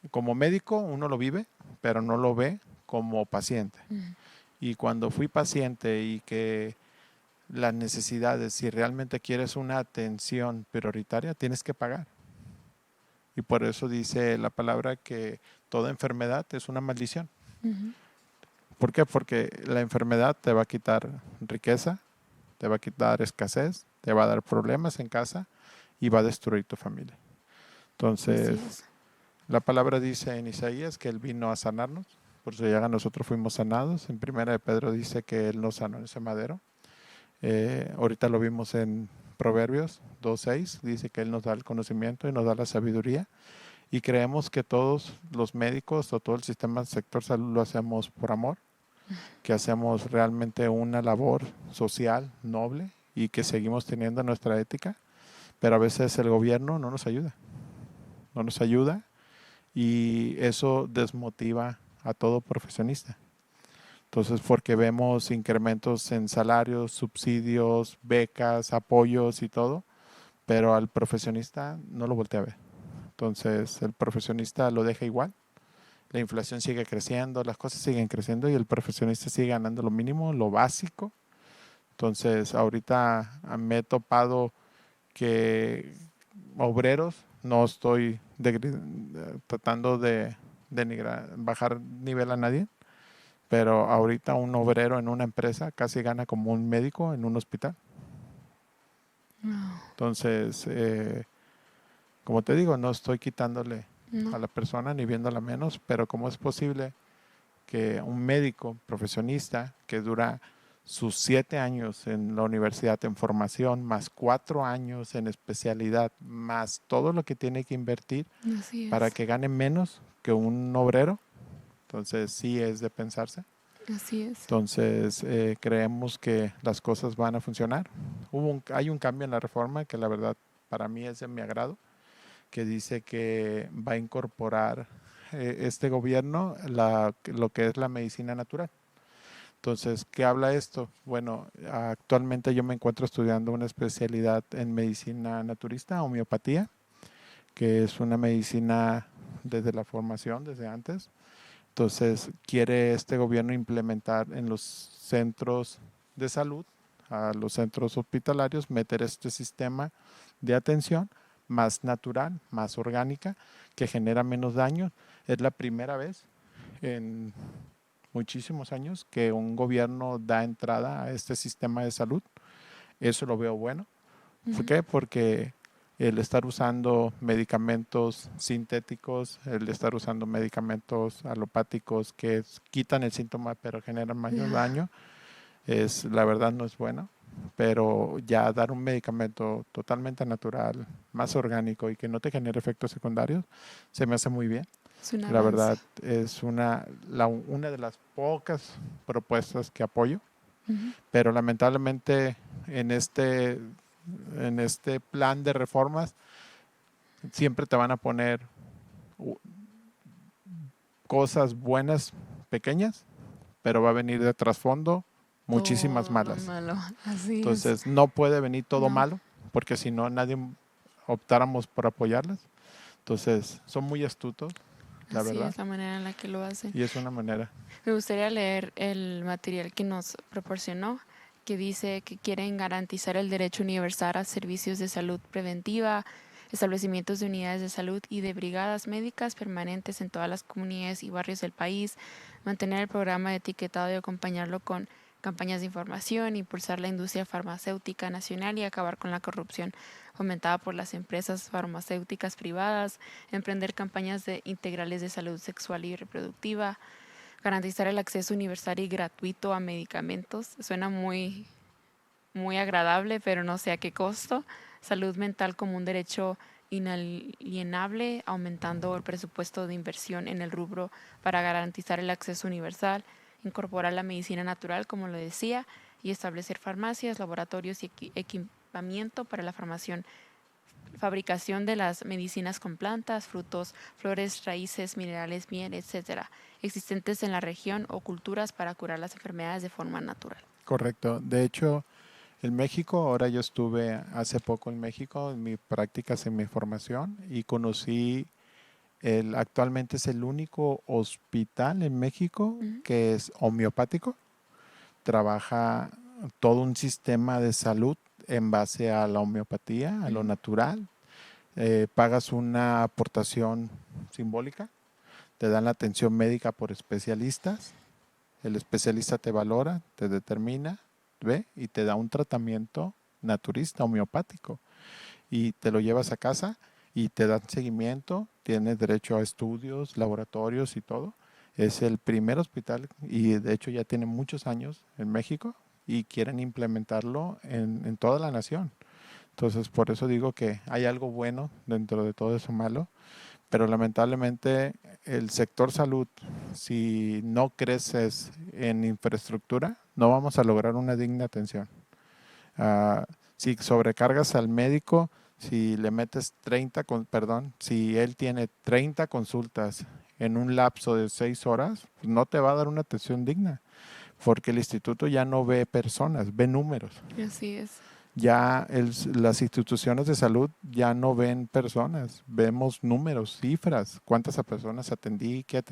Como médico uno lo vive, pero no lo ve como paciente. Y cuando fui paciente y que las necesidades, si realmente quieres una atención prioritaria, tienes que pagar. Y por eso dice la palabra que toda enfermedad es una maldición. ¿Por qué? Porque la enfermedad te va a quitar riqueza, te va a quitar escasez, te va a dar problemas en casa y va a destruir tu familia. Entonces, la palabra dice en Isaías que Él vino a sanarnos, por su llaga nosotros fuimos sanados. En Primera de Pedro dice que Él nos sanó en ese madero. Ahorita lo vimos en Proverbios 2.6, dice que Él nos da el conocimiento y nos da la sabiduría. Y creemos que todos los médicos o todo el sistema del sector salud lo hacemos por amor, que hacemos realmente una labor social noble y que seguimos teniendo nuestra ética, pero a veces el gobierno no nos ayuda y eso desmotiva a todo profesionista. Entonces, porque vemos incrementos en salarios, subsidios, becas, apoyos y todo, pero al profesionista no lo voltea a ver. Entonces, el profesionista lo deja igual. La inflación sigue creciendo, las cosas siguen creciendo y el profesionista sigue ganando lo mínimo, lo básico. Entonces, ahorita me he topado que obreros no estoy tratando de bajar nivel a nadie, pero ahorita un obrero en una empresa casi gana como un médico en un hospital. Entonces, como te digo, no estoy quitándole a la persona ni viéndola menos, pero ¿cómo es posible que un médico profesionista que dura sus 7 años en la universidad en formación, más 4 años en especialidad, más todo lo que tiene que invertir Así para es. que gane menos que un obrero? Entonces sí es de pensarse. Así es. Entonces creemos que las cosas van a funcionar. Hay un cambio en la reforma que la verdad para mí es de mi agrado, que dice que va a incorporar este gobierno lo que es la medicina natural. Entonces, ¿qué habla esto? Bueno, actualmente yo me encuentro estudiando una especialidad en medicina naturista, homeopatía, que es una medicina desde la formación, desde antes. Entonces, quiere este gobierno implementar en los centros de salud, a los centros hospitalarios, meter este sistema de atención más natural, más orgánica, que genera menos daño. Es la primera vez en muchísimos años que un gobierno da entrada a este sistema de salud. Eso lo veo bueno. ¿Por qué? Porque el estar usando medicamentos sintéticos, el estar usando medicamentos alopáticos que quitan el síntoma pero generan mayor daño, la verdad no es bueno. Pero ya dar un medicamento totalmente natural, más orgánico y que no te genere efectos secundarios, se me hace muy bien. Es un La avance. verdad es una de las pocas propuestas que apoyo, pero lamentablemente en este plan de reformas siempre te van a poner cosas buenas pequeñas, pero va a venir de trasfondo muchísimas Todo malas. malo. Así Entonces no puede venir todo No. malo, porque si no nadie optáramos por apoyarlas. Entonces son muy astutos, es. la Así verdad, es la manera en la que lo hacen. y es una manera. Me gustaría leer el material que nos proporcionó, que dice que quieren garantizar el derecho universal a servicios de salud preventiva, establecimientos de unidades de salud y de brigadas médicas permanentes en todas las comunidades y barrios del país, mantener el programa de etiquetado y acompañarlo con campañas de información, impulsar la industria farmacéutica nacional y acabar con la corrupción fomentada por las empresas farmacéuticas privadas, emprender campañas integrales de salud sexual y reproductiva, garantizar el acceso universal y gratuito a medicamentos. Suena muy, muy agradable, pero no sé a qué costo. Salud mental como un derecho inalienable, aumentando el presupuesto de inversión en el rubro para garantizar el acceso universal, incorporar la medicina natural, como lo decía, y establecer farmacias, laboratorios y equipamiento para la fabricación de las medicinas con plantas, frutos, flores, raíces, minerales, miel, etcétera, existentes en la región o culturas para curar las enfermedades de forma natural. Correcto. De hecho, en México, ahora yo estuve hace poco en México en mis prácticas, en mi formación, y conocí actualmente es el único hospital en México que es homeopático. Trabaja todo un sistema de salud en base a la homeopatía, a lo natural. Pagas una aportación simbólica, te dan la atención médica por especialistas, el especialista te valora, te determina, ve y te da un tratamiento naturista, homeopático, y te lo llevas a casa y te dan seguimiento, tienes derecho a estudios, laboratorios y todo. Es el primer hospital y de hecho ya tiene muchos años en México y quieren implementarlo en toda la nación. Entonces, por eso digo que hay algo bueno dentro de todo eso malo, pero lamentablemente el sector salud, si no creces en infraestructura, no vamos a lograr una digna atención. Si sobrecargas al médico, si le metes si él tiene 30 consultas en un lapso de 6 horas, pues no te va a dar una atención digna, porque el instituto ya no ve personas, ve números. Así es. Ya las instituciones de salud ya no ven personas, vemos números, cifras, cuántas personas atendí, qué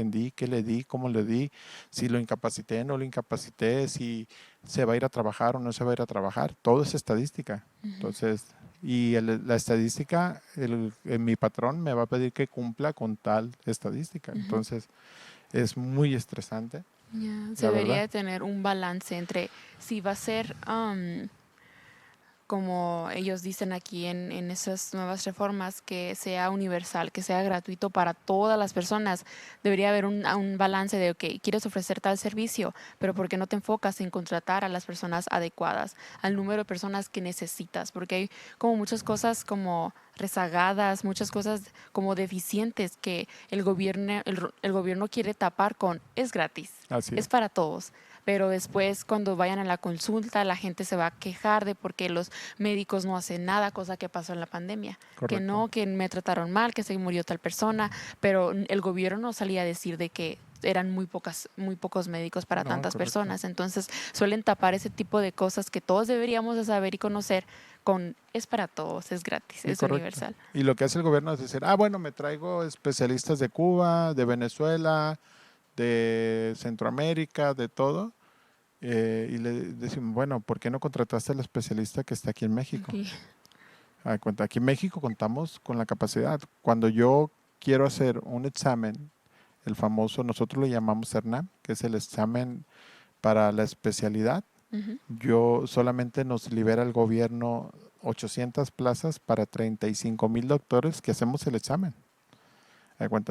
le di, cómo le di, si lo incapacité, no lo incapacité, si se va a ir a trabajar o no se va a ir a trabajar, todo es estadística. Entonces, Y la estadística, mi patrón me va a pedir que cumpla con tal estadística. Entonces, es muy estresante. Se debería tener un balance entre si va a ser, como ellos dicen aquí en esas nuevas reformas, que sea universal, que sea gratuito para todas las personas. Debería haber un balance de, ok, quieres ofrecer tal servicio, pero ¿por qué no te enfocas en contratar a las personas adecuadas, al número de personas que necesitas? Porque hay como muchas cosas como rezagadas, muchas cosas como deficientes que el gobierno quiere tapar con es gratis, Así es para todos. Pero después cuando vayan a la consulta la gente se va a quejar de por qué los médicos no hacen nada, cosa que pasó en la pandemia. Correcto. Que no, que me trataron mal, que se murió tal persona, pero el gobierno no salía a decir de que eran muy pocos médicos para tantas personas. Entonces suelen tapar ese tipo de cosas que todos deberíamos de saber y conocer con es para todos, es gratis, es universal. Y lo que hace el gobierno es decir, bueno, me traigo especialistas de Cuba, de Venezuela, de Centroamérica, de todo. Y le decimos, bueno, ¿por qué no contrataste al especialista que está aquí en México? Aquí en México contamos con la capacidad. Cuando yo quiero hacer un examen, el famoso, nosotros le llamamos ERNAM, que es el examen para la especialidad, yo solamente nos libera el gobierno 800 plazas para 35,000 doctores que hacemos el examen.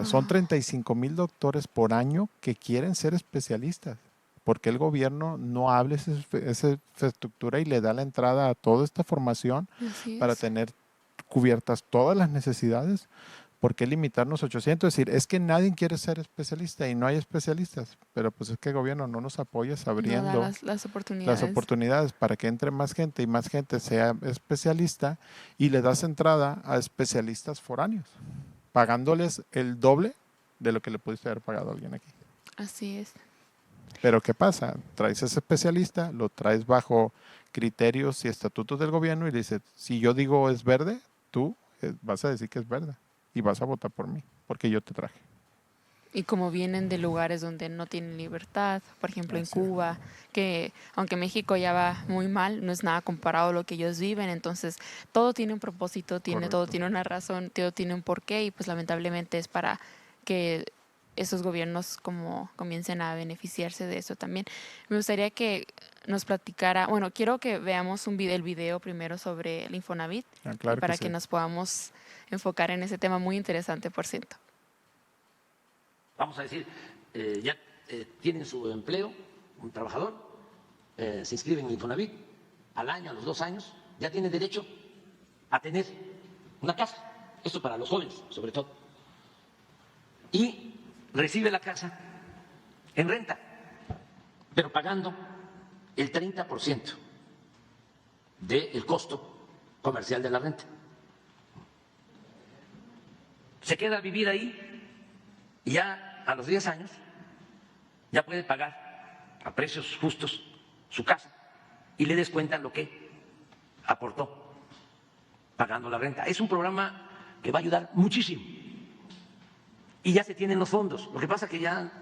Son 35,000 doctores por año que quieren ser especialistas. ¿Por qué el gobierno no abre esa infraestructura y le da la entrada a toda esta formación para tener cubiertas todas las necesidades? ¿Por qué limitarnos 800? Es decir, es que nadie quiere ser especialista y no hay especialistas, pero pues es que el gobierno no nos apoya abriendo las oportunidades para que entre más gente y más gente sea especialista, y le das entrada a especialistas foráneos, pagándoles el doble de lo que le pudiste haber pagado a alguien aquí. Así es. Pero ¿qué pasa? Traes a ese especialista, lo traes bajo criterios y estatutos del gobierno y le dices, si yo digo es verde, tú vas a decir que es verde y vas a votar por mí, porque yo te traje. Y como vienen de lugares donde no tienen libertad, por ejemplo en Cuba, que aunque México ya va muy mal, no es nada comparado a lo que ellos viven, entonces todo tiene un propósito, todo tiene una razón, todo tiene un porqué, y pues lamentablemente es para que esos gobiernos como comiencen a beneficiarse de eso también. Me gustaría que nos platicara, bueno, quiero que veamos el video primero sobre el Infonavit, claro, para que nos podamos enfocar en ese tema muy interesante, por cierto. Vamos a decir, ya tienen su empleo, un trabajador, se inscribe en Infonavit, al año, a los 2 años, ya tiene derecho a tener una casa. Esto para los jóvenes, sobre todo. Y recibe la casa en renta, pero pagando el 30% del costo comercial de la renta. Se queda a vivir ahí y ya a los 10 años ya puede pagar a precios justos su casa y le descuentan lo que aportó pagando la renta. Es un programa que va a ayudar muchísimo. Y ya se tienen los fondos. Lo que pasa es que ya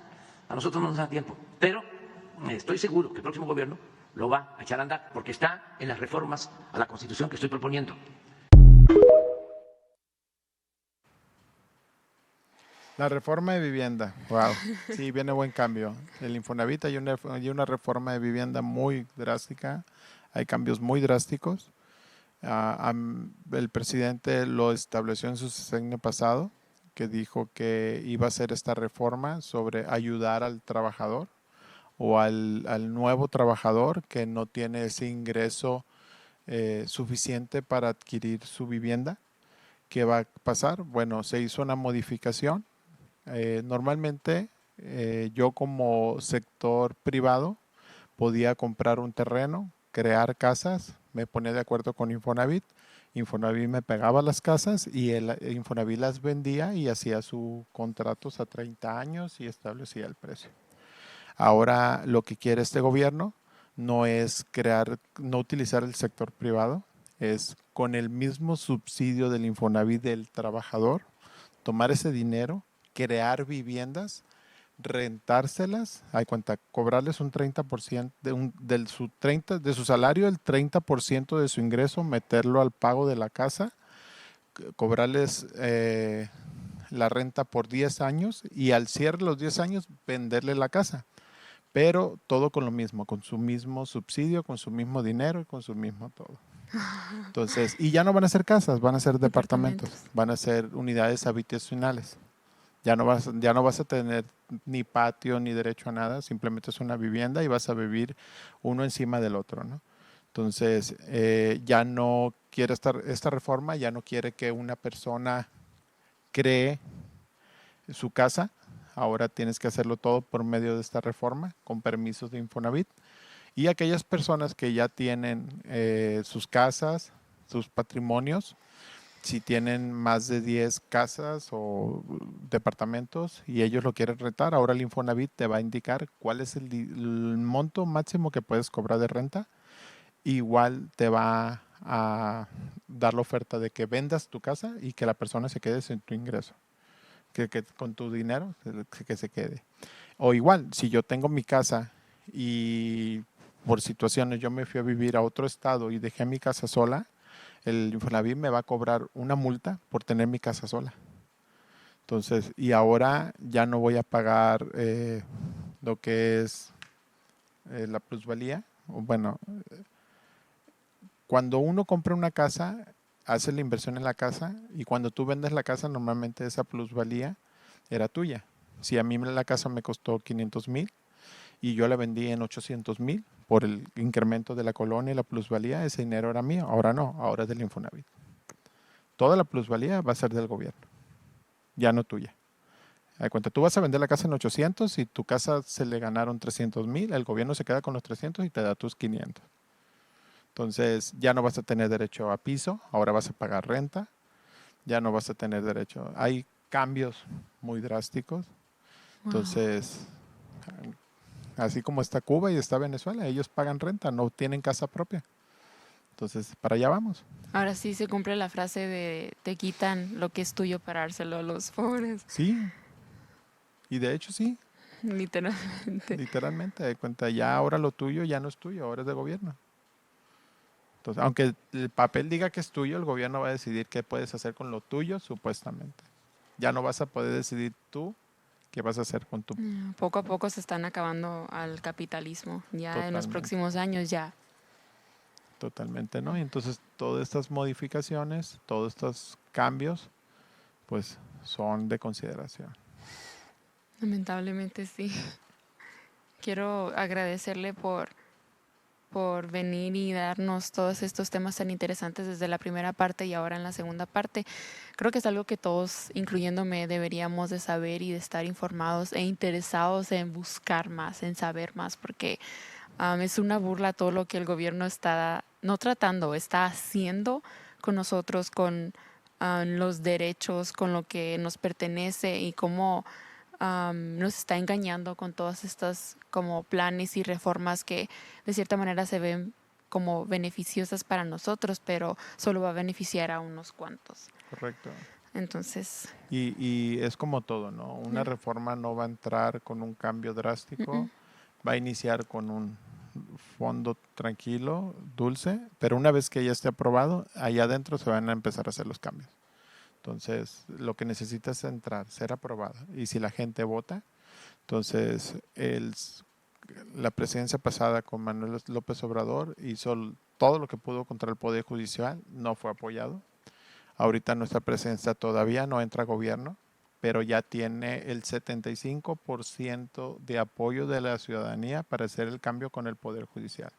a nosotros no nos da tiempo. Pero estoy seguro que el próximo gobierno lo va a echar a andar porque está en las reformas a la Constitución que estoy proponiendo. La reforma de vivienda. Wow. Sí, viene buen cambio. El Infonavit hay una reforma de vivienda muy drástica. Hay cambios muy drásticos. El presidente lo estableció en su sexenio pasado, que dijo que iba a hacer esta reforma sobre ayudar al trabajador o al nuevo trabajador que no tiene ese ingreso suficiente para adquirir su vivienda. ¿Qué va a pasar? Bueno, se hizo una modificación. Normalmente yo como sector privado podía comprar un terreno, crear casas, me ponía de acuerdo con Infonavit. Infonavit me pagaba las casas y Infonavit las vendía y hacía sus contratos a 30 años y establecía el precio. Ahora lo que quiere este gobierno no es no utilizar el sector privado, es con el mismo subsidio del Infonavit del trabajador, tomar ese dinero, crear viviendas rentárselas, hay cuenta, cobrarles un 30% de su salario, el 30% de su ingreso, meterlo al pago de la casa, cobrarles la renta por 10 años y al cierre de los 10 años venderle la casa. Pero todo con lo mismo, con su mismo subsidio, con su mismo dinero y con su mismo todo. Entonces, y ya no van a ser casas, van a ser departamentos, van a ser unidades habitacionales. Ya no vas a tener ni patio ni derecho a nada, simplemente es una vivienda y vas a vivir uno encima del otro, ¿no? Entonces, ya no quiere esta reforma, ya no quiere que una persona cree su casa. Ahora tienes que hacerlo todo por medio de esta reforma, con permisos de Infonavit. Y aquellas personas que ya tienen sus casas, sus patrimonios, si tienen más de 10 casas o departamentos y ellos lo quieren rentar, ahora el Infonavit te va a indicar cuál es el monto máximo que puedes cobrar de renta. Igual te va a dar la oferta de que vendas tu casa y que la persona se quede sin tu ingreso. Que con tu dinero que se quede. O igual, si yo tengo mi casa y por situaciones yo me fui a vivir a otro estado y dejé mi casa sola, el Infonavit me va a cobrar una multa por tener mi casa sola. Entonces, y ahora ya no voy a pagar lo que es la plusvalía. Bueno, cuando uno compra una casa, hace la inversión en la casa y cuando tú vendes la casa, normalmente esa plusvalía era tuya. Si a mí la casa me costó 500,000 y yo la vendí en 800,000 por el incremento de la colonia y la plusvalía, ese dinero era mío. Ahora no, ahora es del Infonavit. Toda la plusvalía va a ser del gobierno, ya no tuya. Da cuenta, tú vas a vender la casa en 800 y tu casa se le ganaron 300,000, el gobierno se queda con los 300 y te da tus 500. Entonces ya no vas a tener derecho a piso, ahora vas a pagar renta, ya no vas a tener derecho. Hay cambios muy drásticos. Entonces, así como está Cuba y está Venezuela, ellos pagan renta, no tienen casa propia. Entonces, para allá vamos. Ahora sí se cumple la frase de te quitan lo que es tuyo para dárselo a los pobres. Sí, y de hecho sí, Literalmente. literalmente, de cuenta, ya ahora lo tuyo ya no es tuyo, ahora es de gobierno. Entonces, aunque el papel diga que es tuyo, el gobierno va a decidir qué puedes hacer con lo tuyo, supuestamente. Ya no vas a poder decidir tú qué vas a hacer con tu... Poco a poco se están acabando al capitalismo. Ya en los Totalmente. próximos años ya. Totalmente, ¿no? Y entonces todas estas modificaciones, todos estos cambios, pues son de consideración. Lamentablemente sí. Quiero agradecerle por venir y darnos todos estos temas tan interesantes desde la primera parte y ahora en la segunda parte. Creo que es algo que todos, incluyéndome, deberíamos de saber y de estar informados e interesados en buscar más, en saber más, porque es una burla todo lo que el gobierno está, no tratando, está haciendo con nosotros, con los derechos, con lo que nos pertenece y cómo nos está engañando con todas estas como planes y reformas que de cierta manera se ven como beneficiosas para nosotros, pero solo va a beneficiar a unos cuantos. Correcto. Entonces, Y es como todo, ¿no? Una reforma no va a entrar con un cambio drástico, va a iniciar con un fondo tranquilo, dulce, pero una vez que ya esté aprobado, allá adentro se van a empezar a hacer los cambios. Entonces, lo que necesita es entrar, ser aprobada. Y si la gente vota, entonces la presidencia pasada con Manuel López Obrador hizo todo lo que pudo contra el Poder Judicial, no fue apoyado. Ahorita nuestra presidencia todavía no entra a gobierno, pero ya tiene el 75% de apoyo de la ciudadanía para hacer el cambio con el Poder Judicial.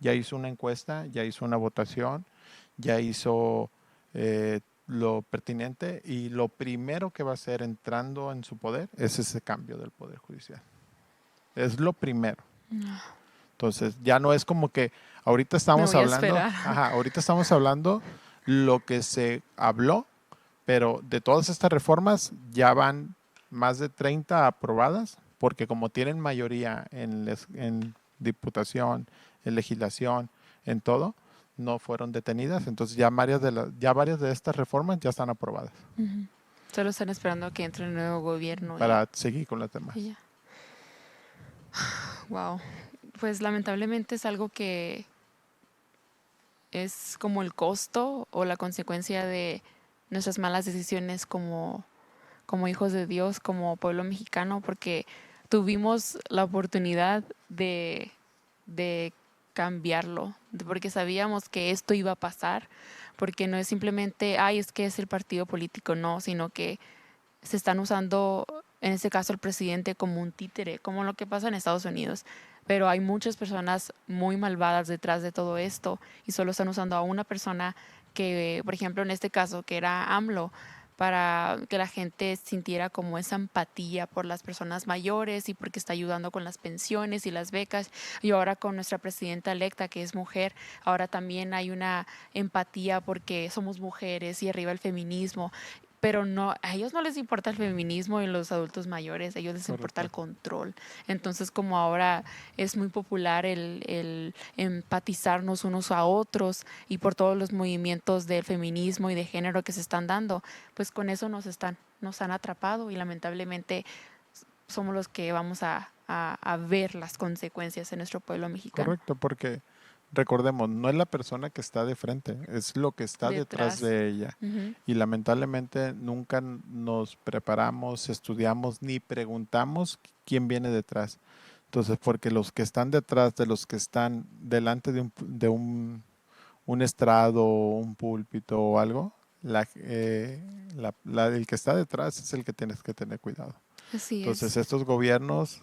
Ya hizo una encuesta, ya hizo una votación, ya hizo lo pertinente y lo primero que va a hacer entrando en su poder es ese cambio del Poder Judicial. Es lo primero. Entonces, ya no es como que ahorita estamos hablando, ahorita estamos hablando lo que se habló, pero de todas estas reformas ya van más de 30 aprobadas, porque como tienen mayoría en diputación, en legislación, en todo, no fueron detenidas. Entonces ya varias de estas reformas ya están aprobadas. Solo están esperando que entre el nuevo gobierno. para seguir con las demás. Y ya. Wow. Pues lamentablemente es algo que es como el costo o la consecuencia de nuestras malas decisiones como hijos de Dios, como pueblo mexicano, porque tuvimos la oportunidad de cambiarlo, porque sabíamos que esto iba a pasar, porque no es simplemente, ay, es que es el partido político, no, sino que se están usando, en este caso, el presidente como un títere, como lo que pasa en Estados Unidos. Pero hay muchas personas muy malvadas detrás de todo esto y solo están usando a una persona que, por ejemplo, en este caso, que era AMLO, para que la gente sintiera como esa empatía por las personas mayores y porque está ayudando con las pensiones y las becas. Y ahora con nuestra presidenta electa, que es mujer, ahora también hay una empatía porque somos mujeres y arriba el feminismo. Pero no, a ellos no les importa el feminismo y los adultos mayores, a ellos les importa el control. Entonces, como ahora es muy popular el empatizarnos unos a otros y por todos los movimientos del feminismo y de género que se están dando, pues con eso nos han atrapado y lamentablemente somos los que vamos a ver las consecuencias en nuestro pueblo mexicano. Correcto, porque recordemos, no es la persona que está de frente, es lo que está detrás de ella. Ujú. Y lamentablemente nunca nos preparamos, estudiamos ni preguntamos quién viene detrás. Entonces, porque los que están detrás de los que están delante de un estrado, un púlpito o algo, el que está detrás es el que tienes que tener cuidado. Así Entonces, es. estos gobiernos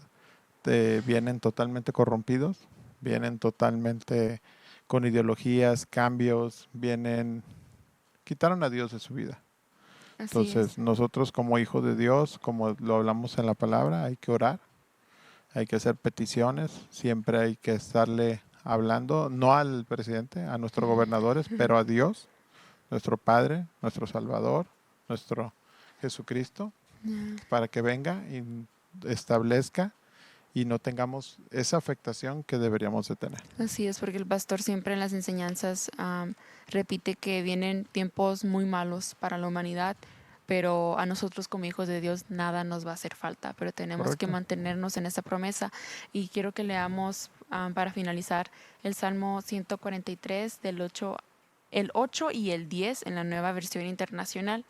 vienen totalmente corrompidos, vienen totalmente con ideologías, cambios, quitaron a Dios de su vida. Así Entonces, es. nosotros como hijos de Dios, como lo hablamos en la palabra, hay que orar, hay que hacer peticiones, siempre hay que estarle hablando, no al presidente, a nuestros gobernadores, pero a Dios, nuestro Padre, nuestro Salvador, nuestro Jesucristo, para que venga y establezca y no tengamos esa afectación que deberíamos de tener. Así es, porque el pastor siempre en las enseñanzas repite que vienen tiempos muy malos para la humanidad, pero a nosotros como hijos de Dios nada nos va a hacer falta, pero tenemos que Correcto. mantenernos en esa promesa. Y quiero que leamos para finalizar el Salmo 143 el 8 y el 10 en la Nueva Versión Internacional,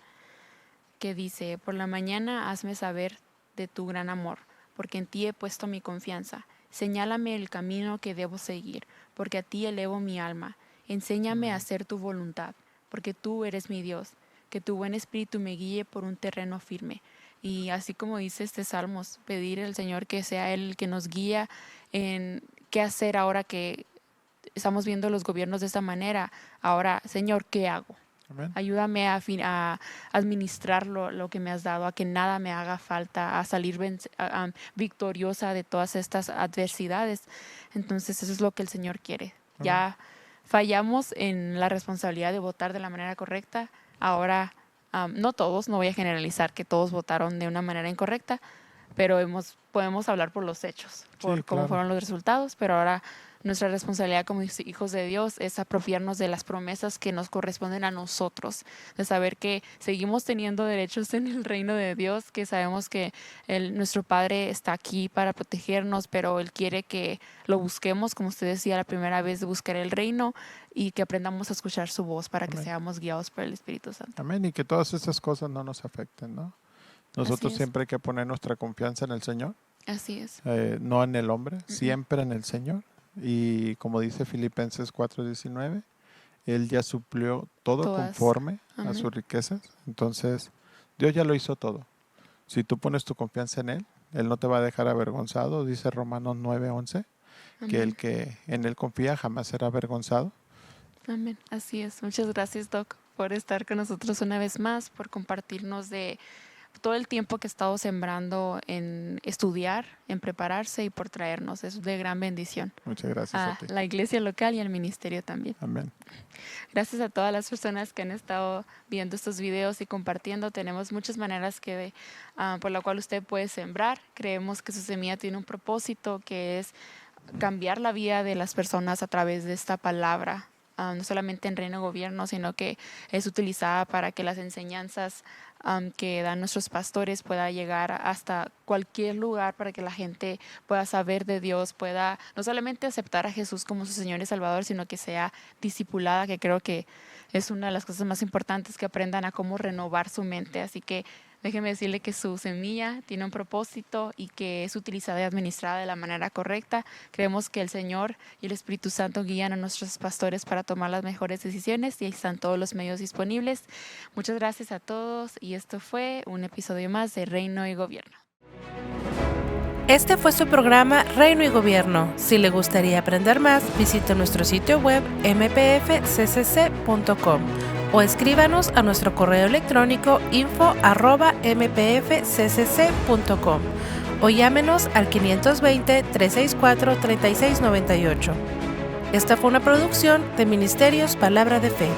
que dice: por la mañana hazme saber de tu gran amor, porque en ti he puesto mi confianza. Señálame el camino que debo seguir, porque a ti elevo mi alma. Enséñame a hacer tu voluntad, porque tú eres mi Dios. Que tu buen espíritu me guíe por un terreno firme. Y así como dice este Salmos, pedir al Señor que sea Él el que nos guía en qué hacer ahora que estamos viendo los gobiernos de esta manera. Ahora, Señor, ¿qué hago? Amén. Ayúdame a administrar lo que me has dado, a que nada me haga falta, a salir victoriosa de todas estas adversidades. Entonces, eso es lo que el Señor quiere. Amén. Ya fallamos en la responsabilidad de votar de la manera correcta. Ahora, no todos, no voy a generalizar que todos votaron de una manera incorrecta, pero podemos hablar por los hechos, por Sí, cómo claro. fueron los resultados, pero ahora nuestra responsabilidad como hijos de Dios es apropiarnos de las promesas que nos corresponden a nosotros, de saber que seguimos teniendo derechos en el reino de Dios, que sabemos que nuestro Padre está aquí para protegernos, pero Él quiere que lo busquemos, como usted decía la primera vez, de buscar el reino y que aprendamos a escuchar su voz para que Amén. seamos guiados por el Espíritu Santo. Amén. Y que todas estas cosas no nos afecten, ¿no? Nosotros es. siempre hay que poner nuestra confianza en el Señor, Así es. no en el hombre, siempre en el Señor. Y como dice Filipenses 4:19, Él ya suplió todo Todas. conforme a Amén. sus riquezas. Entonces, Dios ya lo hizo todo. Si tú pones tu confianza en Él, Él no te va a dejar avergonzado. Dice Romanos 9:11, que el que en Él confía jamás será avergonzado. Amén, así es. Muchas gracias, Doc, por estar con nosotros una vez más, por compartirnos de todo el tiempo que he estado sembrando en estudiar, en prepararse y por traernos. Es de gran bendición Muchas gracias a a ti. la iglesia local y al ministerio también. Amén. Gracias a todas las personas que han estado viendo estos videos y compartiendo. Tenemos muchas maneras por la cual usted puede sembrar. Creemos que su semilla tiene un propósito, que es cambiar la vida de las personas a través de esta palabra. No solamente en Reino Gobierno, sino que es utilizada para que las enseñanzas que dan nuestros pastores pueda llegar hasta cualquier lugar para que la gente pueda saber de Dios, pueda no solamente aceptar a Jesús como su Señor y Salvador, sino que sea discipulada, que creo que es una de las cosas más importantes, que aprendan a cómo renovar su mente. Así que déjeme decirle que su semilla tiene un propósito y que es utilizada y administrada de la manera correcta. Creemos que el Señor y el Espíritu Santo guían a nuestros pastores para tomar las mejores decisiones y ahí están todos los medios disponibles. Muchas gracias a todos y esto fue un episodio más de Reino y Gobierno. Este fue su programa Reino y Gobierno. Si le gustaría aprender más, visite nuestro sitio web mpfccc.com o escríbanos a nuestro correo electrónico info@mpfccc.com o llámenos al 520-364-3698. Esta fue una producción de Ministerios Palabra de Fe.